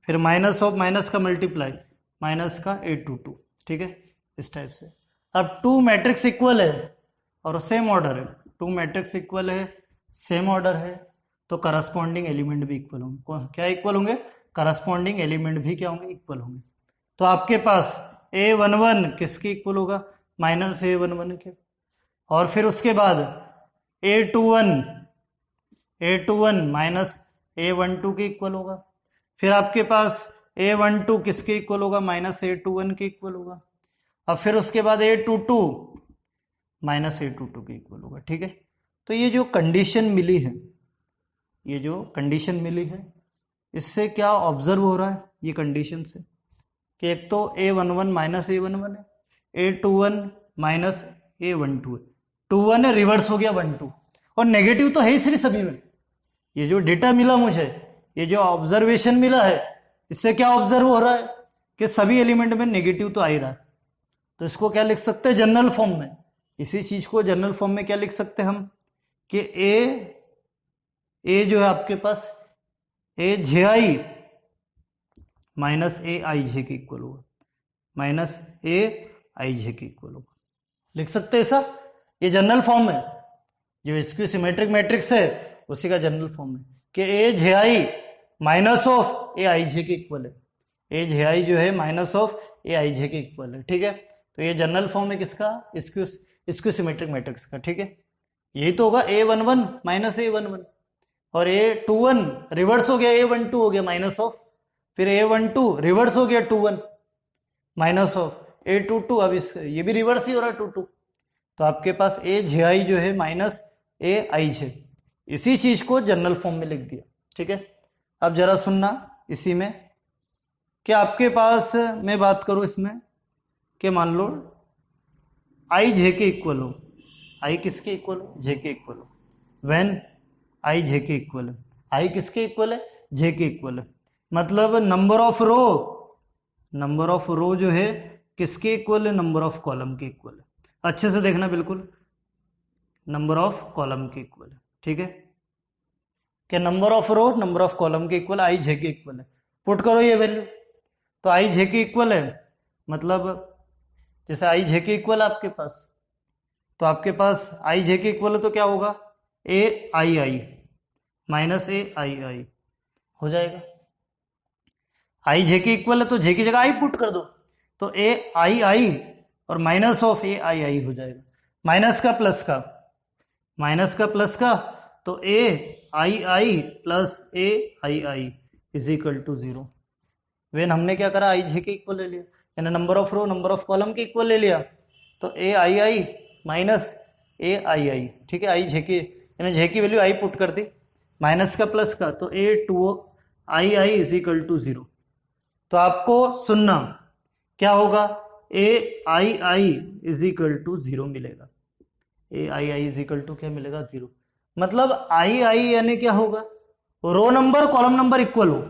फिर माइनस ऑफ माइनस का मल्टीप्लाई माइनस का A22, ठीक है, इस टाइप से। अब टू मैट्रिक्स इक्वल है और सेम ऑर्डर है, टू मैट्रिक्स इक्वल है सेम ऑर्डर है, तो करस्पॉन्डिंग एलिमेंट भी इक्वल होंगे। क्या इक्वल होंगे, करस्पॉन्डिंग एलिमेंट भी क्या होंगे, इक्वल होंगे। तो आपके पास A11 किसके इक्वल होगा, माइनस A11 के, और फिर उसके बाद A21 माइनस A12 के इक्वल होगा। फिर आपके पास A12 किसके इक्वल होगा, माइनस A21 के इक्वल होगा। अब फिर उसके बाद A22 माइनस A22 के इक्वल होगा, ठीक है। तो ये जो कंडीशन मिली है, ये जो कंडीशन मिली है, इससे क्या ऑब्जर्व हो रहा है, ये कंडीशन से कि एक तो A11 माइनस A11 है, A21 माइनस A12 है, 21 है रिवर्स हो गया 12, और नेगेटिव तो है ही सिर्फ सभी में। ये जो डेटा मिला मुझे, ये जो ऑब्जर्वेशन मिला है, इससे क्या ऑब्जर्व हो रहा है कि सभी एलिमेंट में नेगेटिव तो आ ही रहा है। तो इसको क्या लिख सकते हैं जनरल फॉर्म में, इसी चीज को जनरल फॉर्म में क्या लिख सकते हैं हम कि ए जो है आपके पास ए जे आई माइनस ए आई जे के इक्वल होगा, माइनस ए आई जे के इक्वल होगा, लिख सकते हैं ऐसा। ये जनरल फॉर्म है, जो स्क्यू सिमेट्रिक मैट्रिक्स है उसी का जनरल फॉर्म है कि ए जे आई minus of A I J के इक्वल है, ए जे आई जो है minus of A I J के इक्वल है, ठीक है। तो ये जनरल फॉर्म है किसका, स्क्यू सिमेट्रिक मैट्रिक्स का, ठीक है। यही तो होगा A11 माइनस A11, और A21 रिवर्स हो गया A12 हो गया माइनस ऑफ, फिर A12 रिवर्स हो गया 21 माइनस ऑफ A22, अब इस ये भी रिवर्स ही हो रहा है 22। तो आपके पास ए जे आई जो है माइनस ए आई जे, इसी चीज को जनरल फॉर्म में लिख दिया, ठीक है। अब जरा सुनना इसी में कि आपके पास मैं बात करूं इसमें कि मान लो आई जे के इक्वल हो, आई किसके इक्वल हो, जे के इक्वल हो, व्हेन आई जे के इक्वल है, आई किसके इक्वल है, जे के इक्वल है, मतलब नंबर ऑफ रो जो है किसके इक्वल है, नंबर ऑफ कॉलम के इक्वल है। अच्छे से देखना, बिल्कुल नंबर ऑफ कॉलम के इक्वल है, ठीक है, कि number of row number of column के इक्वल आई जे के इक्वल है। पुट करो ये वैल्यू, तो आई जे के इक्वल है, मतलब जैसे आई जे के इक्वल आपके पास, तो आपके पास आई जे के इक्वल है तो क्या होगा, A I I minus A I आई हो जाएगा। आई जे के इक्वल है तो जे की जगह आई पुट कर दो, तो ए आई आई और माइनस ऑफ ए आई आई हो जाएगा, माइनस का प्लस का, तो A I I plus A I I is equal to 0। When हमने क्या करा, आई जे के इक्वल ले लिया, यानी number of row number of column के इक्वल ले लिया, तो A I I minus A I आई, ठीक है, आई जे के यानी जे की वैल्यू आई पुट कर दी, माइनस का प्लस का, तो A two I I is equal to 0। तो आपको सुनना क्या होगा, A I I is equal to 0 मिलेगा, A I I is equal to क्या मिलेगा, 0। मतलब आई आई यानी क्या होगा, row number column number equal हो।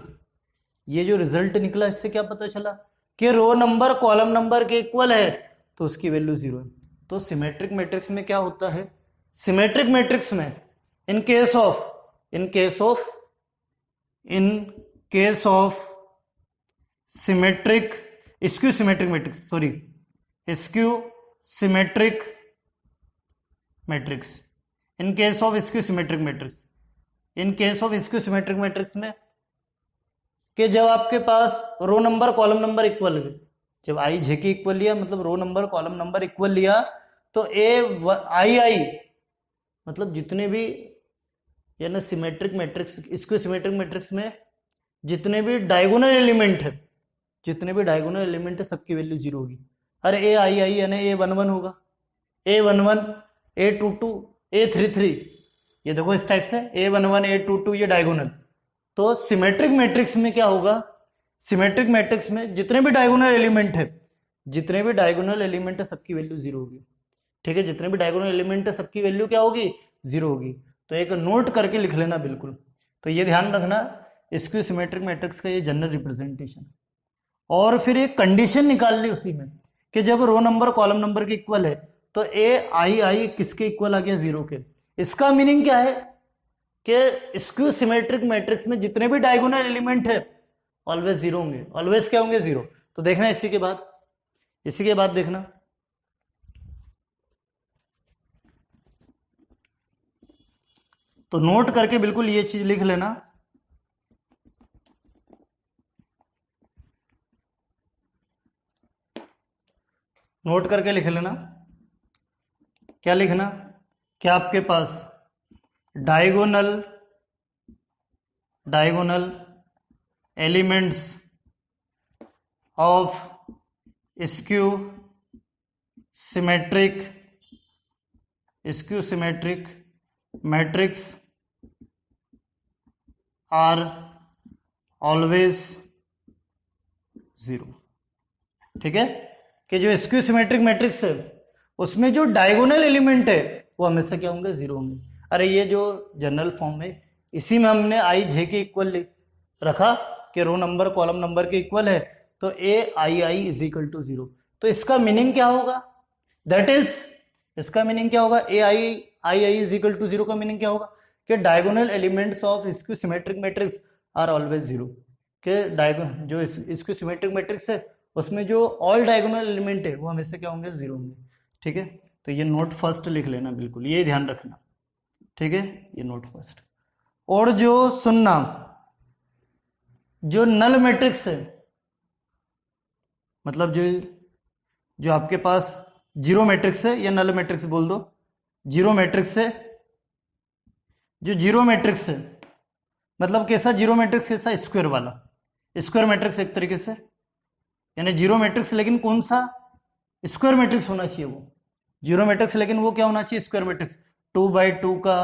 ये जो रिजल्ट निकला इससे क्या पता चला कि रो नंबर कॉलम नंबर के इक्वल है तो उसकी वैल्यू 0 है। तो सिमेट्रिक मैट्रिक्स में क्या होता है, सिमेट्रिक मैट्रिक्स में in case of in case of symmetric skew symmetric matrix, sorry skew symmetric matrix, in case of skew symmetric matrix, in case of skew symmetric matrix में कि जब आपके पास row number column number equal है, जब I J के equal लिया मतलब row number column number equal लिया, तो आई मतलब जितने भी यानी symmetric matrix skew symmetric matrix में जितने भी डायगोनल एलिमेंट है, जितने भी डायगोनल एलिमेंट है सबकी वैल्यू जीरो होगी। अरे ए आई यानी A11 होगा, A11 A22 A33, ये देखो इस टाइप से A11 A22 ये डायगोनल। तो सिमेट्रिक मैट्रिक्स में क्या होगा, सिमेट्रिक मैट्रिक्स में जितने भी डायगोनल एलिमेंट है, जितने भी डायगोनल एलिमेंट है सबकी वैल्यू जीरो होगी। ठीक है, जितने भी डायगोनल एलिमेंट है सबकी वैल्यू क्या होगी, जीरो होगी। तो एक नोट करके लिख लेना बिल्कुल। तो ये ध्यान रखना स्क्यू सिमेट्रिक मैट्रिक्स का ये जनरल रिप्रेजेंटेशन। और फिर एक कंडीशन निकाल ली उसी में कि जब रो नंबर कॉलम नंबर के इक्वल है तो आई किसके इक्वल आ गया, जीरो के। इसका मीनिंग क्या है कि स्क्यू सिमेट्रिक मैट्रिक्स में जितने भी डायगोनल एलिमेंट है ऑलवेज जीरो होंगे। ऑलवेज क्या होंगे, जीरो। तो देखना इसी के बाद देखना तो नोट करके बिल्कुल ये चीज लिख लेना। नोट करके लिख लेना, क्या लिखना, क्या आपके पास diagonal elements of skew symmetric matrix are always zero. ठीक है, कि जो स्क्यू सिमेट्रिक मैट्रिक्स है उसमें जो डायगोनल एलिमेंट है वो हमेशा क्या होंगे, जीरो होंगे। अरे ये जो जनरल फॉर्म है इसी में हमने आई जे के इक्वल रखा कि रो नंबर कॉलम नंबर के इक्वल है, तो आई इज इक्वल टू जीरो। तो इसका मीनिंग क्या होगा, दैट इज इसका मीनिंग क्या होगा, I is equal to zero का मीनिंग क्या होगा कि diagonal elements of skew symmetric matrix are always zero. कि जो स्क्यू सिमेट्रिक मैट्रिक्स है उसमें जो ऑल डायगोनल एलिमेंट है वो हमेशा क्या होंगे, जीरो होंगे। ठीक है, तो ये नोट फर्स्ट लिख लेना बिल्कुल, ये ध्यान रखना। ठीक है, ये नोट फर्स्ट। और जो सुनना, जो नल मैट्रिक्स है मतलब जो आपके पास जीरो मैट्रिक्स है या नल मैट्रिक्स बोल दो, जीरो मैट्रिक्स है, जो जीरो मैट्रिक्स है मतलब कैसा जीरो मैट्रिक्स, कैसा स्क्वायर वाला स्क्वायर मैट्रिक्स एक तरीके से, यानी जीरो मैट्रिक्स लेकिन कौन सा, स्क्वायर मैट्रिक्स होना चाहिए वो जीरो मैट्रिक्स, लेकिन वो क्या होना चाहिए, स्क्वायर मैट्रिक्स, 2x2 का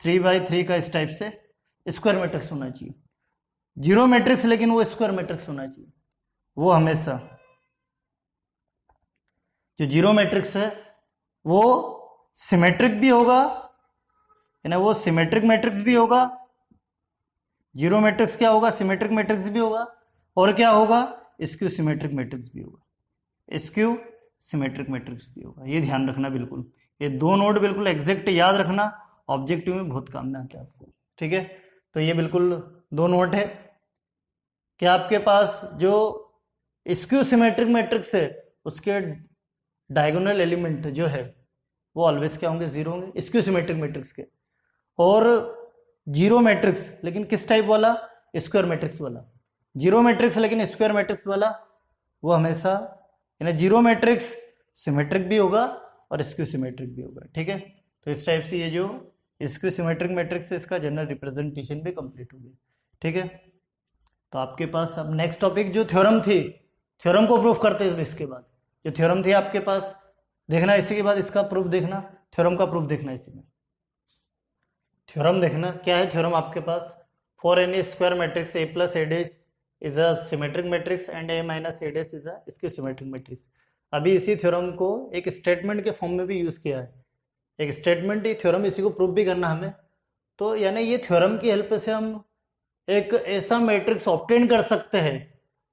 3x3 का इस टाइप से स्क्वायर मैट्रिक्स होना चाहिए। जीरो मैट्रिक्स लेकिन वो स्क्वायर मैट्रिक्स होना चाहिए। वो हमेशा जो जीरो मैट्रिक्स है वो सिमेट्रिक भी होगा, यानी वो सिमेट्रिक मैट्रिक्स भी होगा। जीरो मैट्रिक्स क्या होगा, सिमेट्रिक मैट्रिक्स भी होगा, और क्या होगा, स्क्यू सिमेट्रिक मैट्रिक्स भी होगा, स्क्यू सिमेट्रिक मैट्रिक्स भी होगा। ये ध्यान रखना बिल्कुल, ये दो नोट बिल्कुल एग्जैक्ट याद रखना, ऑब्जेक्टिव में बहुत काम में आते हैं आपको। ठीक है, तो ये बिल्कुल दो नोट है कि आपके पास जो स्क्यू सिमेट्रिक मैट्रिक्स है उसके डायगोनल एलिमेंट जो है वो ऑलवेज क्या होंगे, जीरो होंगे स्क्यू सिमेट्रिक मैट्रिक्स के। और जीरो मैट्रिक्स लेकिन किस टाइप वाला, स्क्वायर मैट्रिक्स वाला। जीरो मैट्रिक्स लेकिन स्क्वायर मैट्रिक्स वाला वो हमेशा, यानी जीरो मैट्रिक्स सिमेट्रिक भी होगा और स्क्यू सिमेट्रिक भी होगा। ठीक है, तो इस टाइप से ये जो स्क्यू सिमेट्रिक मैट्रिक्स है इसका जनरल रिप्रेजेंटेशन भी कंप्लीट हो गया। ठीक है, तो आपके पास अब नेक्स्ट टॉपिक जो थ्योरम थी, थ्योरम को प्रूफ करते हैं। इसके बाद जो थ्योरम थी आपके पास देखना, इसी के बाद इसका प्रूफ देखना, थ्योरम का प्रूफ देखना। इसी में थ्योरम देखना क्या है, थ्योरम आपके पास for any square matrix A plus A dash is a symmetric matrix and A minus A dash is a skew symmetric matrix. अभी इसी थ्योरम को एक स्टेटमेंट के फॉर्म में भी यूज किया है, एक स्टेटमेंट ही थ्योरम, इसी को प्रूफ भी करना हमें। तो यानी ये थ्योरम की हेल्प से हम एक ऐसा मैट्रिक्स ऑब्टेन कर सकते हैं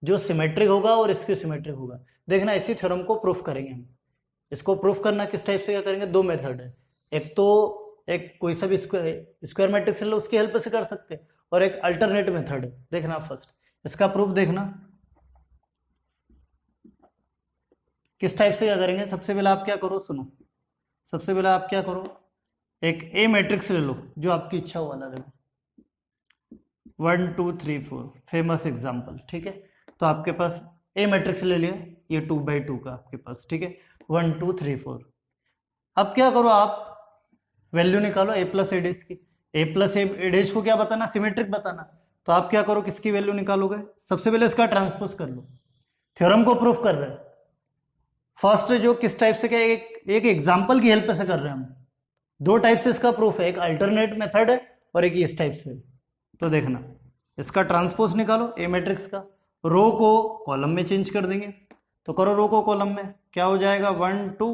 जो सिमेट्रिक होगा और स्क्यू सिमेट्रिक होगा। देखना इसी थ्योरम को प्रूफ करेंगे हम। इसको प्रूफ करना किस टाइप से क्या करेंगे, दो मेथड है। एक तो एक कोई सा भी स्क्वायर मैट्रिक्स है उसकी हेल्प से कर सकते हैं, और एक अल्टरनेट मेथड है। देखना फर्स्ट इसका प्रूफ देखना किस टाइप से क्या करेंगे। सबसे पहले आप क्या करो, सुनो, सबसे पहले आप क्या करो, एक ए मैट्रिक्स ले लो जो आपकी इच्छा वाला ले लो, 1 2 3 4 फेमस एग्जाम्पल, ठीक है। तो आपके पास ए मैट्रिक्स ले लिया, ये 2x2 का आपके पास, ठीक है, 1 2 3 4। अब क्या करो, आप वैल्यू निकालो ए प्लस ए डैश की। ए प्लस ए डैश को क्या बताना, सिमेट्रिक बताना। तो आप क्या करो, किसकी वैल्यू निकालोगे, सबसे पहले इसका ट्रांसपोज कर लो, थ्योरम को प्रूफ कर रहे हैं। फर्स्ट जो किस टाइप से क्या, एक एग्जाम्पल की हेल्प से कर रहे हैं हम। दो टाइप से इसका प्रूफ है, एक अल्टरनेट मेथड है और एक इस टाइप से। तो देखना इसका ट्रांसपोज निकालो ए मैट्रिक्स का, रो को कॉलम में चेंज कर देंगे। तो करो रो को कॉलम में, क्या हो जाएगा 1 2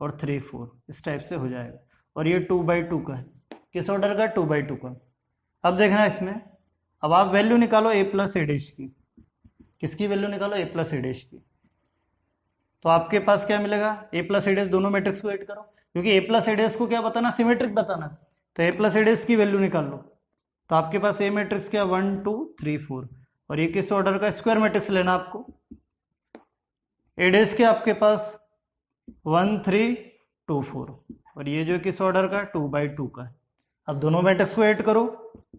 और 3 4 इस टाइप से हो जाएगा। और ये 2x2 का है, किस ऑर्डर का, 2x2 का। अब देखना इसमें, अब आप वैल्यू निकालो ए प्लस ए डैश की। किसकी वैल्यू निकालो, ए प्लस ए डैश की। तो आपके पास क्या मिलेगा, ए प्लस ए डैश, दोनों मैट्रिक्स को ऐड करो क्योंकि ए प्लस ए डैश को क्या बताना, सिमेट्रिक बताना। तो ए प्लस ए डैश की वैल्यू निकाल लो। तो आपके पास ए मैट्रिक्स क्या, 1 2 3 4 और ये किस ऑर्डर का, स्क्वायर मैट्रिक्स लेना आपको। ए डैश के आपके पास 1 3 2 4 और ये जो किस ऑर्डर का, 2x2 का है। अब दोनों मैट्रिक्स को ऐड करो,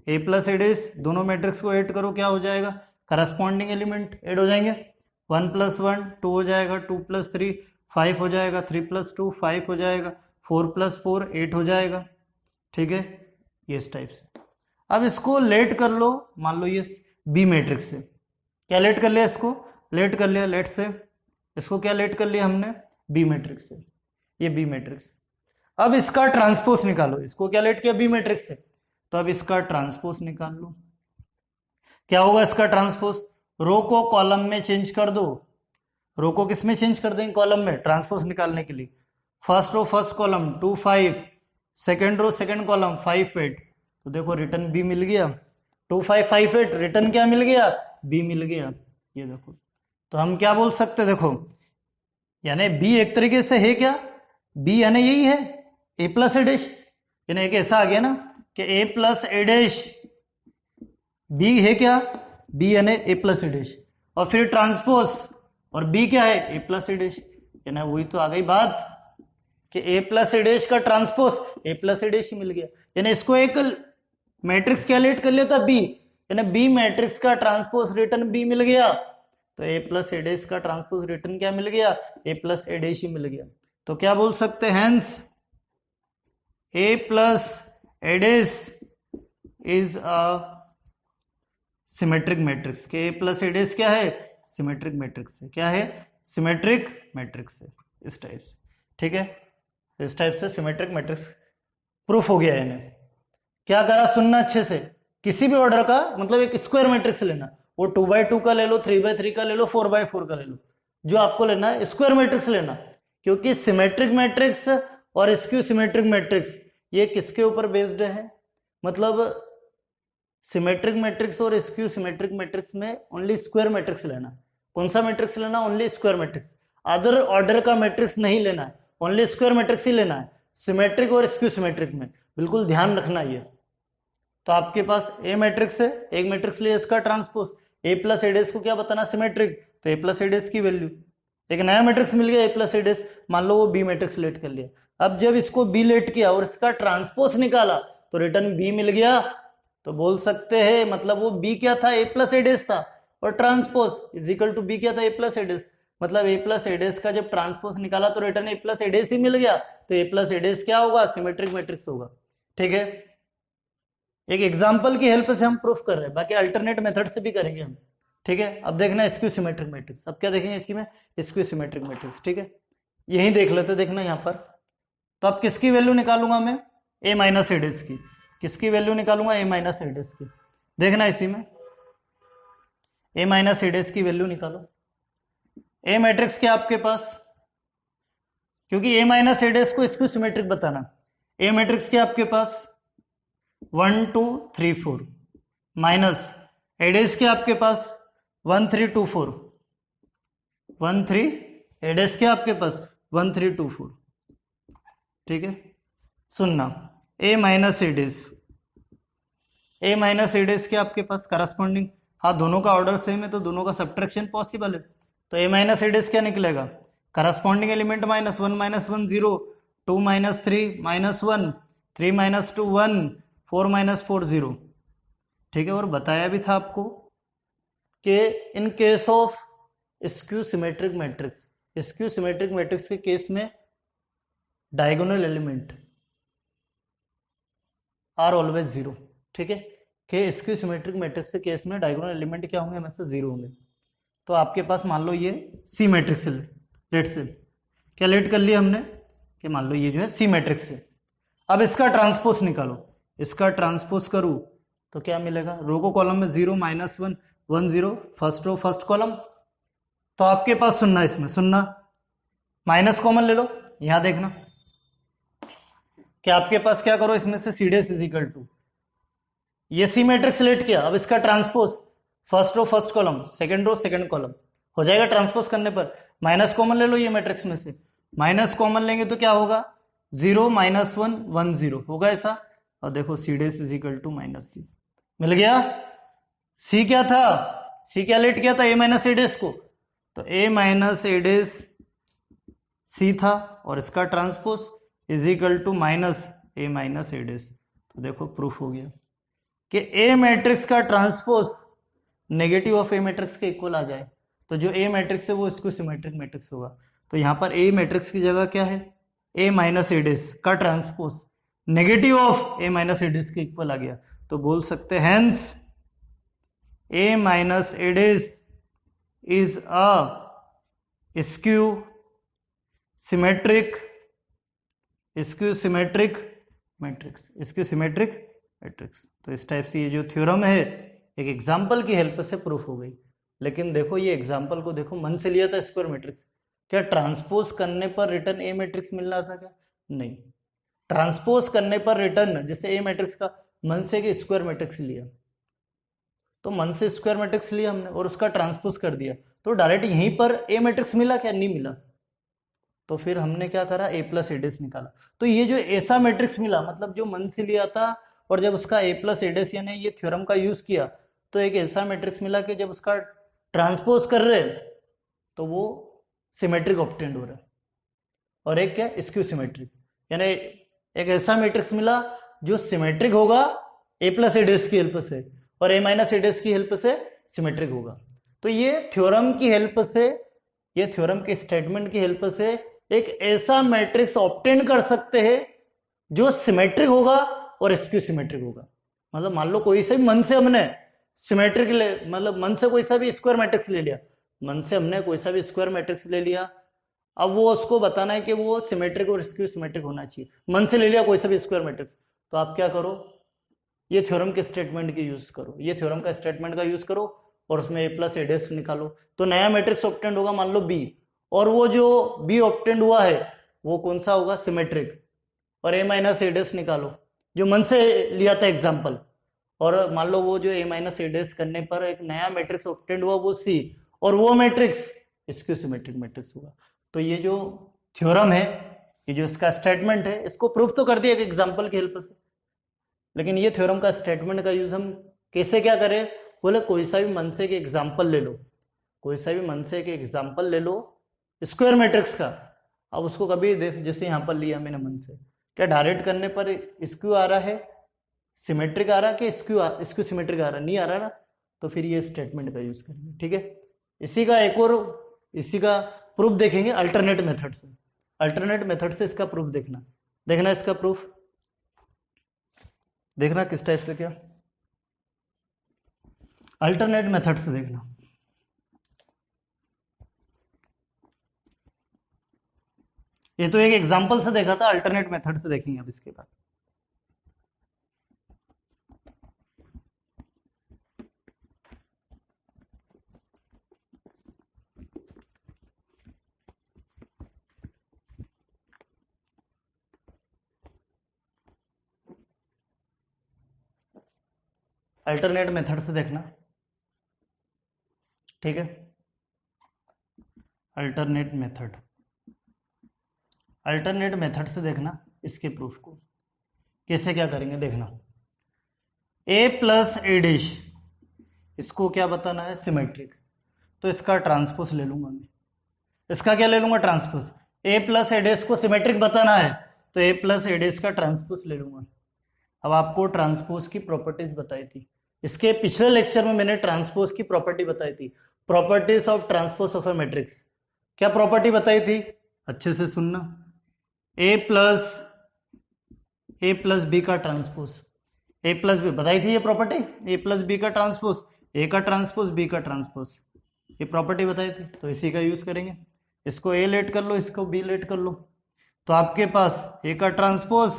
ए प्लस ए डैश, दोनों मैट्रिक्स को ऐड करो, क्या हो जाएगा, करस्पॉन्डिंग एलिमेंट ऐड हो जाएंगे। 1 + 1 2 हो जाएगा, 2 + 3 5 हो जाएगा, 3 + 2 5 हो जाएगा, 4 + 4 8 हो जाएगा, ठीक है, ये इस टाइप से। अब इसको लेट कर लो, मान लो ये बी मैट्रिक्स से, क्या लेट कर लिया, इसको लेट कर लिया, लेट से इसको क्या लेट कर लिया हमने, बी मैट्रिक्स से, ये बी मैट्रिक्स। अब इसका ट्रांसपोज निकालो, इसको क्या लेट किया, बी मैट्रिक्स से। तो अब इसका ट्रांसपोज निकाल लो, क्या होगा इसका ट्रांसपोज, रो को कॉलम में चेंज कर दो। रो को किस में चेंज कर देंगे, कॉलम में, ट्रांसपोज निकालने के लिए। First row first column 2 5, second row second column 5 8। तो देखो रिटर्न बी मिल गया, 2 5 5 8 रिटर्न क्या मिल गया, बी मिल गया, ये देखो। तो हम क्या बोल सकते, देखो यानी बी एक तरीके से है क्या, बी यानी यही है ए प्लस ए डैश, यानी एक ऐसा आ गया ना कि A plus A dash B है क्या, बी यानी ए प्लस ए डैश, और फिर ट्रांसपोज, और बी क्या है, ए प्लस ए डैश, यानी वही तो आ गई बात कि ए प्लस ए डैश का transpose A plus A dash ही मिल गया। यानी इसको एक मैट्रिक्स क्या लेट कर लिया था, बी, यानी बी मैट्रिक्स का ट्रांसपोज रिटर्न बी मिल गया। तो ए प्लस ए डैश का ट्रांसपोज रिटर्न क्या मिल गया, ए प्लस ए डैश ही मिल गया। तो क्या बोल सकते हैं, hence A plus A dash is a symmetric matrix, के ए प्लस ए डैश क्या है, सिमेट्रिक मैट्रिक्स है, क्या है, सिमेट्रिक मैट्रिक्स है, इस टाइप से, ठीक है, इस टाइप से सिमेट्रिक मैट्रिक्स प्रूफ हो गया। इन्हें क्या करा, सुनना अच्छे से, किसी भी ऑर्डर का मतलब एक स्क्वायर मैट्रिक्स लेना, वो 2x2 का ले लो, 3x3 का ले लो, 4x4 का ले लो, जो आपको लेना है स्क्वायर मैट्रिक्स लेना, क्योंकि सिमेट्रिक मैट्रिक्स और स्क्यू सिमेट्रिक मैट्रिक्स ये किसके ऊपर बेस्ड है, मतलब सिमेट्रिक मैट्रिक्स और स्क्यू सिमेट्रिक मैट्रिक्स में ओनली स्क्वायर मैट्रिक्स लेना। कौन सा मैट्रिक्स लेना, only square matrix, other order का मैट्रिक्स नहीं लेना है, ओनली स्क्वायर मैट्रिक्स ही लेना है सिमेट्रिक और स्क्यू सिमेट्रिक में, बिल्कुल ध्यान रखना ये। तो आपके पास ए मैट्रिक्स है, एक मैट्रिक्स लिया, इसका transpose, A plus A dash को क्या बताना, सिमेट्रिक, तो ए प्लस ए डैश की वैल्यू, एक नया मैट्रिक्स मिल गया ए प्लस ए डैश, मान लो वो बी मैट्रिक्स लेट कर लिया। अब जब इसको बी लेट किया और इसका ट्रांसपोज निकाला तो रिटर्न बी मिल गया। तो बोल सकते हैं मतलब वो बी क्या था, ए प्लस ए डैश था, और transpose is equal to B क्या था, ए प्लस ए डैश, मतलब ए प्लस ए डैश का जब ट्रांसपोज निकाला तो return A plus A dash ही मिल गया। तो ए प्लस ए डैश क्या होगा, सिमेट्रिक मैट्रिक्स होगा, ठीक है। एक एग्जांपल की हेल्प से हम प्रूफ कर रहे हैं, बाकी अल्टरनेट मेथड से भी करेंगे हम, ठीक है। अब देखना स्क्यू सिमेट्रिक मैट्रिक्स, अब क्या देखेंगे इसी में, स्क्यू सिमेट्रिक मैट्रिक्स, ठीक है, यही देख लेते, देखना यहाँ पर। तो अब किसकी वैल्यू निकालूंगा मैं, ए माइनस ए डैश की, किसकी वैल्यू निकालूंगा, ए माइनस ए डैश की। देखना इसी में ए माइनस ए डैश की वैल्यू निकालो। ए मैट्रिक्स क्या आपके पास, क्योंकि ए माइनस ए डैश को स्क्यू सिमेट्रिक बताना, ए मैट्रिक्स क्या आपके पास 1 2 3 4 माइनस ए डैश क्या आपके पास 1 3 2 4 1 3, ए डैश क्या आपके पास 1 3 2 4, ठीक है। सुनना ए minus A dash, A minus A days के आपके पास करस्पॉन्डिंग, हाँ दोनों का ऑर्डर सेम है तो दोनों का सब्ट्रैक्शन पॉसिबल है। तो ए माइनस ए डेज क्या निकलेगा, करस्पॉन्डिंग एलिमेंट -1 0, 2 -3 -1, 3 -2 1, 4 -4 0। ठीक है, और बताया भी था आपको कि in case of skew symmetric matrix, skew symmetric matrix के केस में diagonal element are always zero. ठीक है, कि स्क्यू सिमेट्रिक मैट्रिक्स के केस में डायगोनल एलिमेंट क्या होंगे, हमेशा जीरो होंगे। तो आपके पास मान लो ये सी मैट्रिक्स है, लेट से क्या लेट कर लिया हमने कि मान लो ये जो है सी मैट्रिक्स है। अब इसका ट्रांसपोज निकालो, इसका ट्रांसपोज करूं तो क्या मिलेगा, रो को कॉलम में 0 -1 1 0, फर्स्ट रो फर्स्ट कॉलम। तो आपके पास सुनना, इसमें सुनना माइनस कॉमन ले लो, यहां देखना कि आपके पास क्या करो, इसमें से C dash is equal to ये सी मैट्रिक्स लेट किया, अब इसका transpose first row first column, second row second column हो जाएगा। ट्रांसपोज करने पर माइनस कॉमन ले लो ये मैट्रिक्स में से, माइनस कॉमन लेंगे तो क्या होगा, 0 -1 1 0 होगा ऐसा। और देखो सी dash is equal to -c मिल गया। सी क्या था, सी क्या लेट किया था, ए माइनस ए डेस को, तो ए माइनस ए डेस सी था और इसका transpose is equal to minus A minus A dash. तो देखो प्रूफ हो गया कि ए मैट्रिक्स का transpose negative of A matrix के इक्वल आ जाए, तो जो ए मैट्रिक्स है वो इसको सिमेट्रिक मैट्रिक्स होगा। तो यहां पर ए मैट्रिक्स की जगह क्या है, ए माइनस ए डेस का transpose negative of A minus A dash के इक्वल आ गया। तो बोल सकते हैं hence A minus A dash is a skew symmetric matrix, skew symmetric matrix. तो इस टाइप से ये जो थ्योरम है एक एग्जाम्पल की हेल्प से प्रूफ हो गई। लेकिन देखो ये एग्जाम्पल को देखो, मन से लिया था स्क्वायर मैट्रिक्स, क्या ट्रांसपोज करने पर रिटर्न ए मैट्रिक्स मिल रहा था क्या, नहीं। ट्रांसपोज करने पर रिटर्न जैसे ए मैट्रिक्स का मन से कि स्क्वायर मैट्रिक्स लिया, तो मन से स्क्वायर मैट्रिक्स लिया हमने और उसका ट्रांसपोज कर दिया, तो डायरेक्ट यहीं पर ए मैट्रिक्स मिला क्या, नहीं मिला। तो फिर हमने क्या करा, ए प्लस एडेस निकाला। तो ये जो ऐसा मैट्रिक्स मिला, मतलब जो मन से लिया था और जब उसका ए प्लस एडेस यानी ये थ्योरम का यूज किया, तो एक ऐसा मैट्रिक्स मिला कि जब उसका ट्रांसपोज कर रहे तो वो सिमेट्रिक ऑब्टेंड हो रहा है। और एक क्या, स्क्यू सिमेट्रिक, यानी एक ऐसा मैट्रिक्स मिला जो सिमेट्रिक होगा ए प्लस एडेस की हेल्प से और ए माइनस एडेस की हेल्प से सिमेट्रिक होगा। तो ये थ्योरम की हेल्प से, ये थ्योरम के स्टेटमेंट की हेल्प से एक ऐसा मैट्रिक्स ऑब्टेन कर सकते हैं जो सिमेट्रिक होगा और स्क्यू सिमेट्रिक होगा। मतलब मान लो कोई से भी मन से हमने सिमेट्रिक ले, मतलब मन से कोई सा भी स्क्वायर मैट्रिक्स ले लिया, मन से हमने कोई सा भी स्क्वायर मैट्रिक्स ले लिया, अब वो उसको बताना है कि वो सिमेट्रिक और स्क्यू सिमेट्रिक होना चाहिए। मन से ले लिया कोई सा भी स्क्वायर मैट्रिक्स, तो आप क्या करो, ये थ्योरम के स्टेटमेंट की यूज करो, ये थ्योरम का स्टेटमेंट का यूज करो और उसमें ए प्लस ए डेस निकालो, तो नया मैट्रिक्स ऑब्टेंड होगा मान लो बी, और वो जो बी ऑब्टेंड हुआ है वो कौन सा होगा, सिमेट्रिक। और ए माइनस ए डेस निकालो जो मन से लिया था एग्जाम्पल, और मान लो वो जो ए माइनस ए डेस करने पर एक नया मैट्रिक्स ऑब्टेंड हुआ वो सी, और वो मैट्रिक्स स्क्यू सिमेट्रिक मैट्रिक्स होगा। तो ये जो थ्योरम है, ये जो इसका स्टेटमेंट है, इसको प्रूफ तो कर दिया एक एग्जाम्पल की हेल्प से, लेकिन ये थ्योरम का स्टेटमेंट का यूज हम कैसे क्या करें, बोले कोई सा भी मन से एक एग्जाम्पल ले लो, कोई सा भी मन से एक एग्जाम्पल ले लो स्क्वायर मैट्रिक्स का। अब उसको कभी देख, जैसे यहाँ पर लिया मैंने मन से, क्या डायरेक्ट करने पर स्क्यू आ रहा है, सिमेट्रिक आ रहा है कि स्क्यू सिमेट्रिक आ रहा है, नहीं आ रहा ना, तो फिर ये स्टेटमेंट का यूज करेंगे। ठीक है, इसी का एक और, इसी का प्रूफ देखेंगे अल्टरनेट मेथड से। अल्टरनेट मेथड से इसका प्रूफ देखना इसका प्रूफ देखना किस टाइप से, क्या अल्टरनेट मेथड से देखना। ये तो एक एग्जांपल से देखा था, अल्टरनेट मेथड से देखेंगे अब इसके बाद। अल्टरनेट मेथड से देखना, ठीक है। अल्टरनेट मेथड से देखना इसके प्रूफ को कैसे क्या करेंगे देखना। ए प्लस ए डैश, इसको क्या बताना है, सिमेट्रिक। तो इसका ट्रांसपोज ले लूंगा मैं, इसका क्या ले लूंगा, transpose. A plus A dash को सिमेट्रिक बताना है तो ए प्लस ए डैश का ट्रांसपोज ले लूंगा। अब आपको ट्रांसपोज की प्रॉपर्टीज बताई थी, इसके पिछले लेक्चर में मैंने ट्रांसपोज की प्रॉपर्टी बताई थी, properties of transpose of A matrix. क्या प्रॉपर्टी बताई थी, अच्छे से सुनना। ए प्लस बी का ट्रांसपोज, ए प्लस बी बताई थी ये प्रॉपर्टी, ए प्लस बी का ट्रांसपोज, ए का ट्रांसपोज बी का ट्रांसपोज, ये प्रॉपर्टी बताई थी, तो इसी का यूज करेंगे। इसको ए लेट कर लो, इसको बी लेट कर लो, तो आपके पास ए का ट्रांसपोज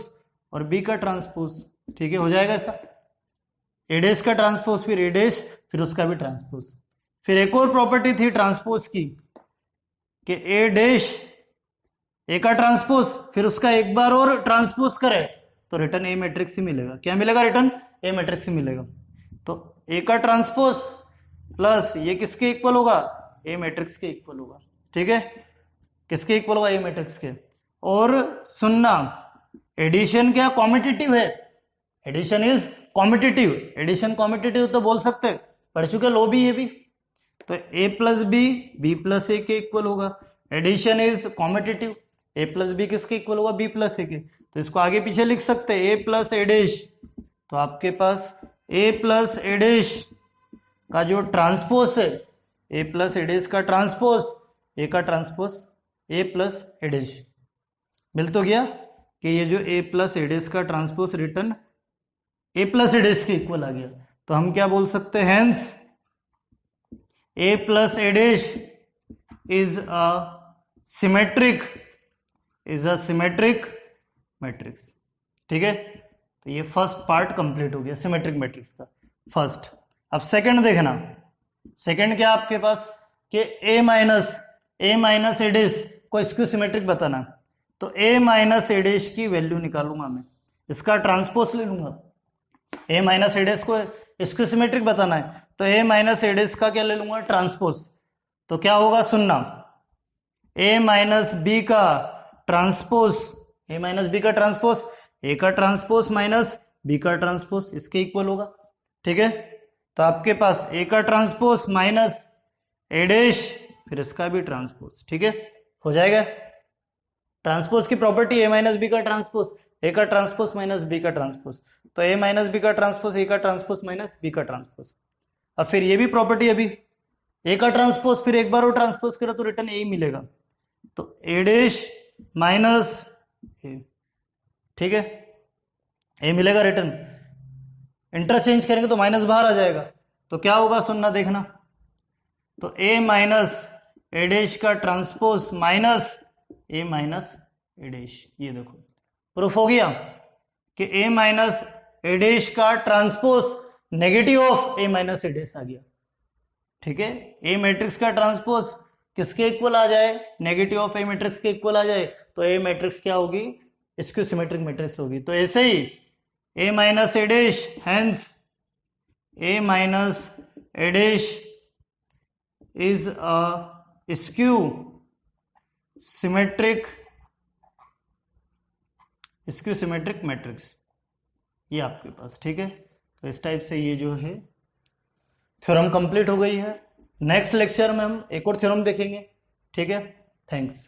और बी का ट्रांसपोज, ठीक है, हो जाएगा ऐसा। ए डैश का ट्रांसपोज, फिर ए डैश, फिर उसका भी ट्रांसपोज। फिर एक और प्रॉपर्टी थी ट्रांसपोज की कि ए डैश, ए का ट्रांसपोज, फिर उसका एक बार और ट्रांसपोज करे तो रिटर्न ए मैट्रिक्स ही मिलेगा। क्या मिलेगा, रिटर्न ए मैट्रिक्स ही मिलेगा। तो ए का ट्रांसपोज प्लस ये किसके इक्वल होगा, ए मैट्रिक्स के इक्वल होगा, ठीक है, किसके इक्वल होगा, ए मैट्रिक्स के। और सुनना, एडिशन क्या कॉम्पिटिटिव है, addition is competitive, addition competitive तो बोल सकते, पढ़ चुके लो भी, ये भी। तो A plus B, B plus A के इक्वल होगा, addition is competitive, A plus B किसके इक्वल होगा, बी प्लस ए के। तो इसको आगे पीछे लिख सकते हैं, ए प्लस ए डैश, तो आपके पास ए प्लस ए डैश का जो ट्रांसपोज है, ए प्लस ए डैश का ट्रांसपोज, ए का transpose A plus A dash, मिल तो गया कि ये जो ए प्लस ए डैश का transpose return A plus A dash के इक्वल आ गया। तो हम क्या बोल सकते हैं, hence A plus A dash is a symmetric, is a symmetric matrix, ठीक है। तो ये फर्स्ट पार्ट कंप्लीट हो गया सिमेट्रिक मैट्रिक्स का, फर्स्ट। अब सेकंड देखना, सेकंड क्या आपके पास कि ए माइनस ए डैश को स्क्यू सिमेट्रिक बताना, तो ए माइनस ए डैश की वैल्यू निकालूंगा मैं, इसका ट्रांसपोज ले लूंगा। ए माइनस ए डैश को स्क्यू सिमेट्रिक बताना है तो ए माइनस ए डैश का क्या ले लूंगा, ट्रांसपोज। तो क्या होगा, सुनना, ए माइनस बी का ट्रांसपोज, ए माइनस बी का ट्रांसपोज, ए का ट्रांसपोज माइनस बी का ट्रांसपोज, इसके इक्वल होगा, ठीक है। तो आपके पास ए का ट्रांसपोज माइनस ए डैश, फिर इसका भी ट्रांसपोज, ठीक है, हो जाएगा। ट्रांसपोज की प्रॉपर्टी ए माइनस बी का ट्रांसपोज, ए का ट्रांसपोज माइनस बी का ट्रांसपोज, तो ए माइनस बी का ट्रांसपोज, ए का ट्रांसपोज माइनस बी का ट्रांसपोज। अब फिर ये भी प्रॉपर्टी, अभी ए का ट्रांसपोज फिर एक बार और ट्रांसपोज करो तो रिटर्न ए मिलेगा, तो ए डैश माइनस ए, ठीक है, ए मिलेगा रिटर्न। इंटरचेंज करेंगे तो माइनस बाहर आ जाएगा, तो क्या होगा, सुनना देखना, तो ए माइनस ए डैश का transpose minus A minus A dash, ये देखो प्रूफ हो गया कि ए माइनस ए डैश का transpose negative of A minus A dash आ गया, ठीक है। ए मैट्रिक्स का ट्रांसपोज किसके इक्वल आ जाए, नेगेटिव ऑफ ए मैट्रिक्स के इक्वल आ जाए, तो ए मैट्रिक्स क्या होगी, स्क्यू सिमेट्रिक मैट्रिक्स होगी। तो ऐसे ही A minus A dash, hence A minus A dash is a skew symmetric matrix, ये आपके पास, ठीक है। तो इस टाइप से ये जो है थ्योरम कंप्लीट हो गई है। नेक्स्ट लेक्चर में हम एक और थ्योरम देखेंगे, ठीक है। थैंक्स।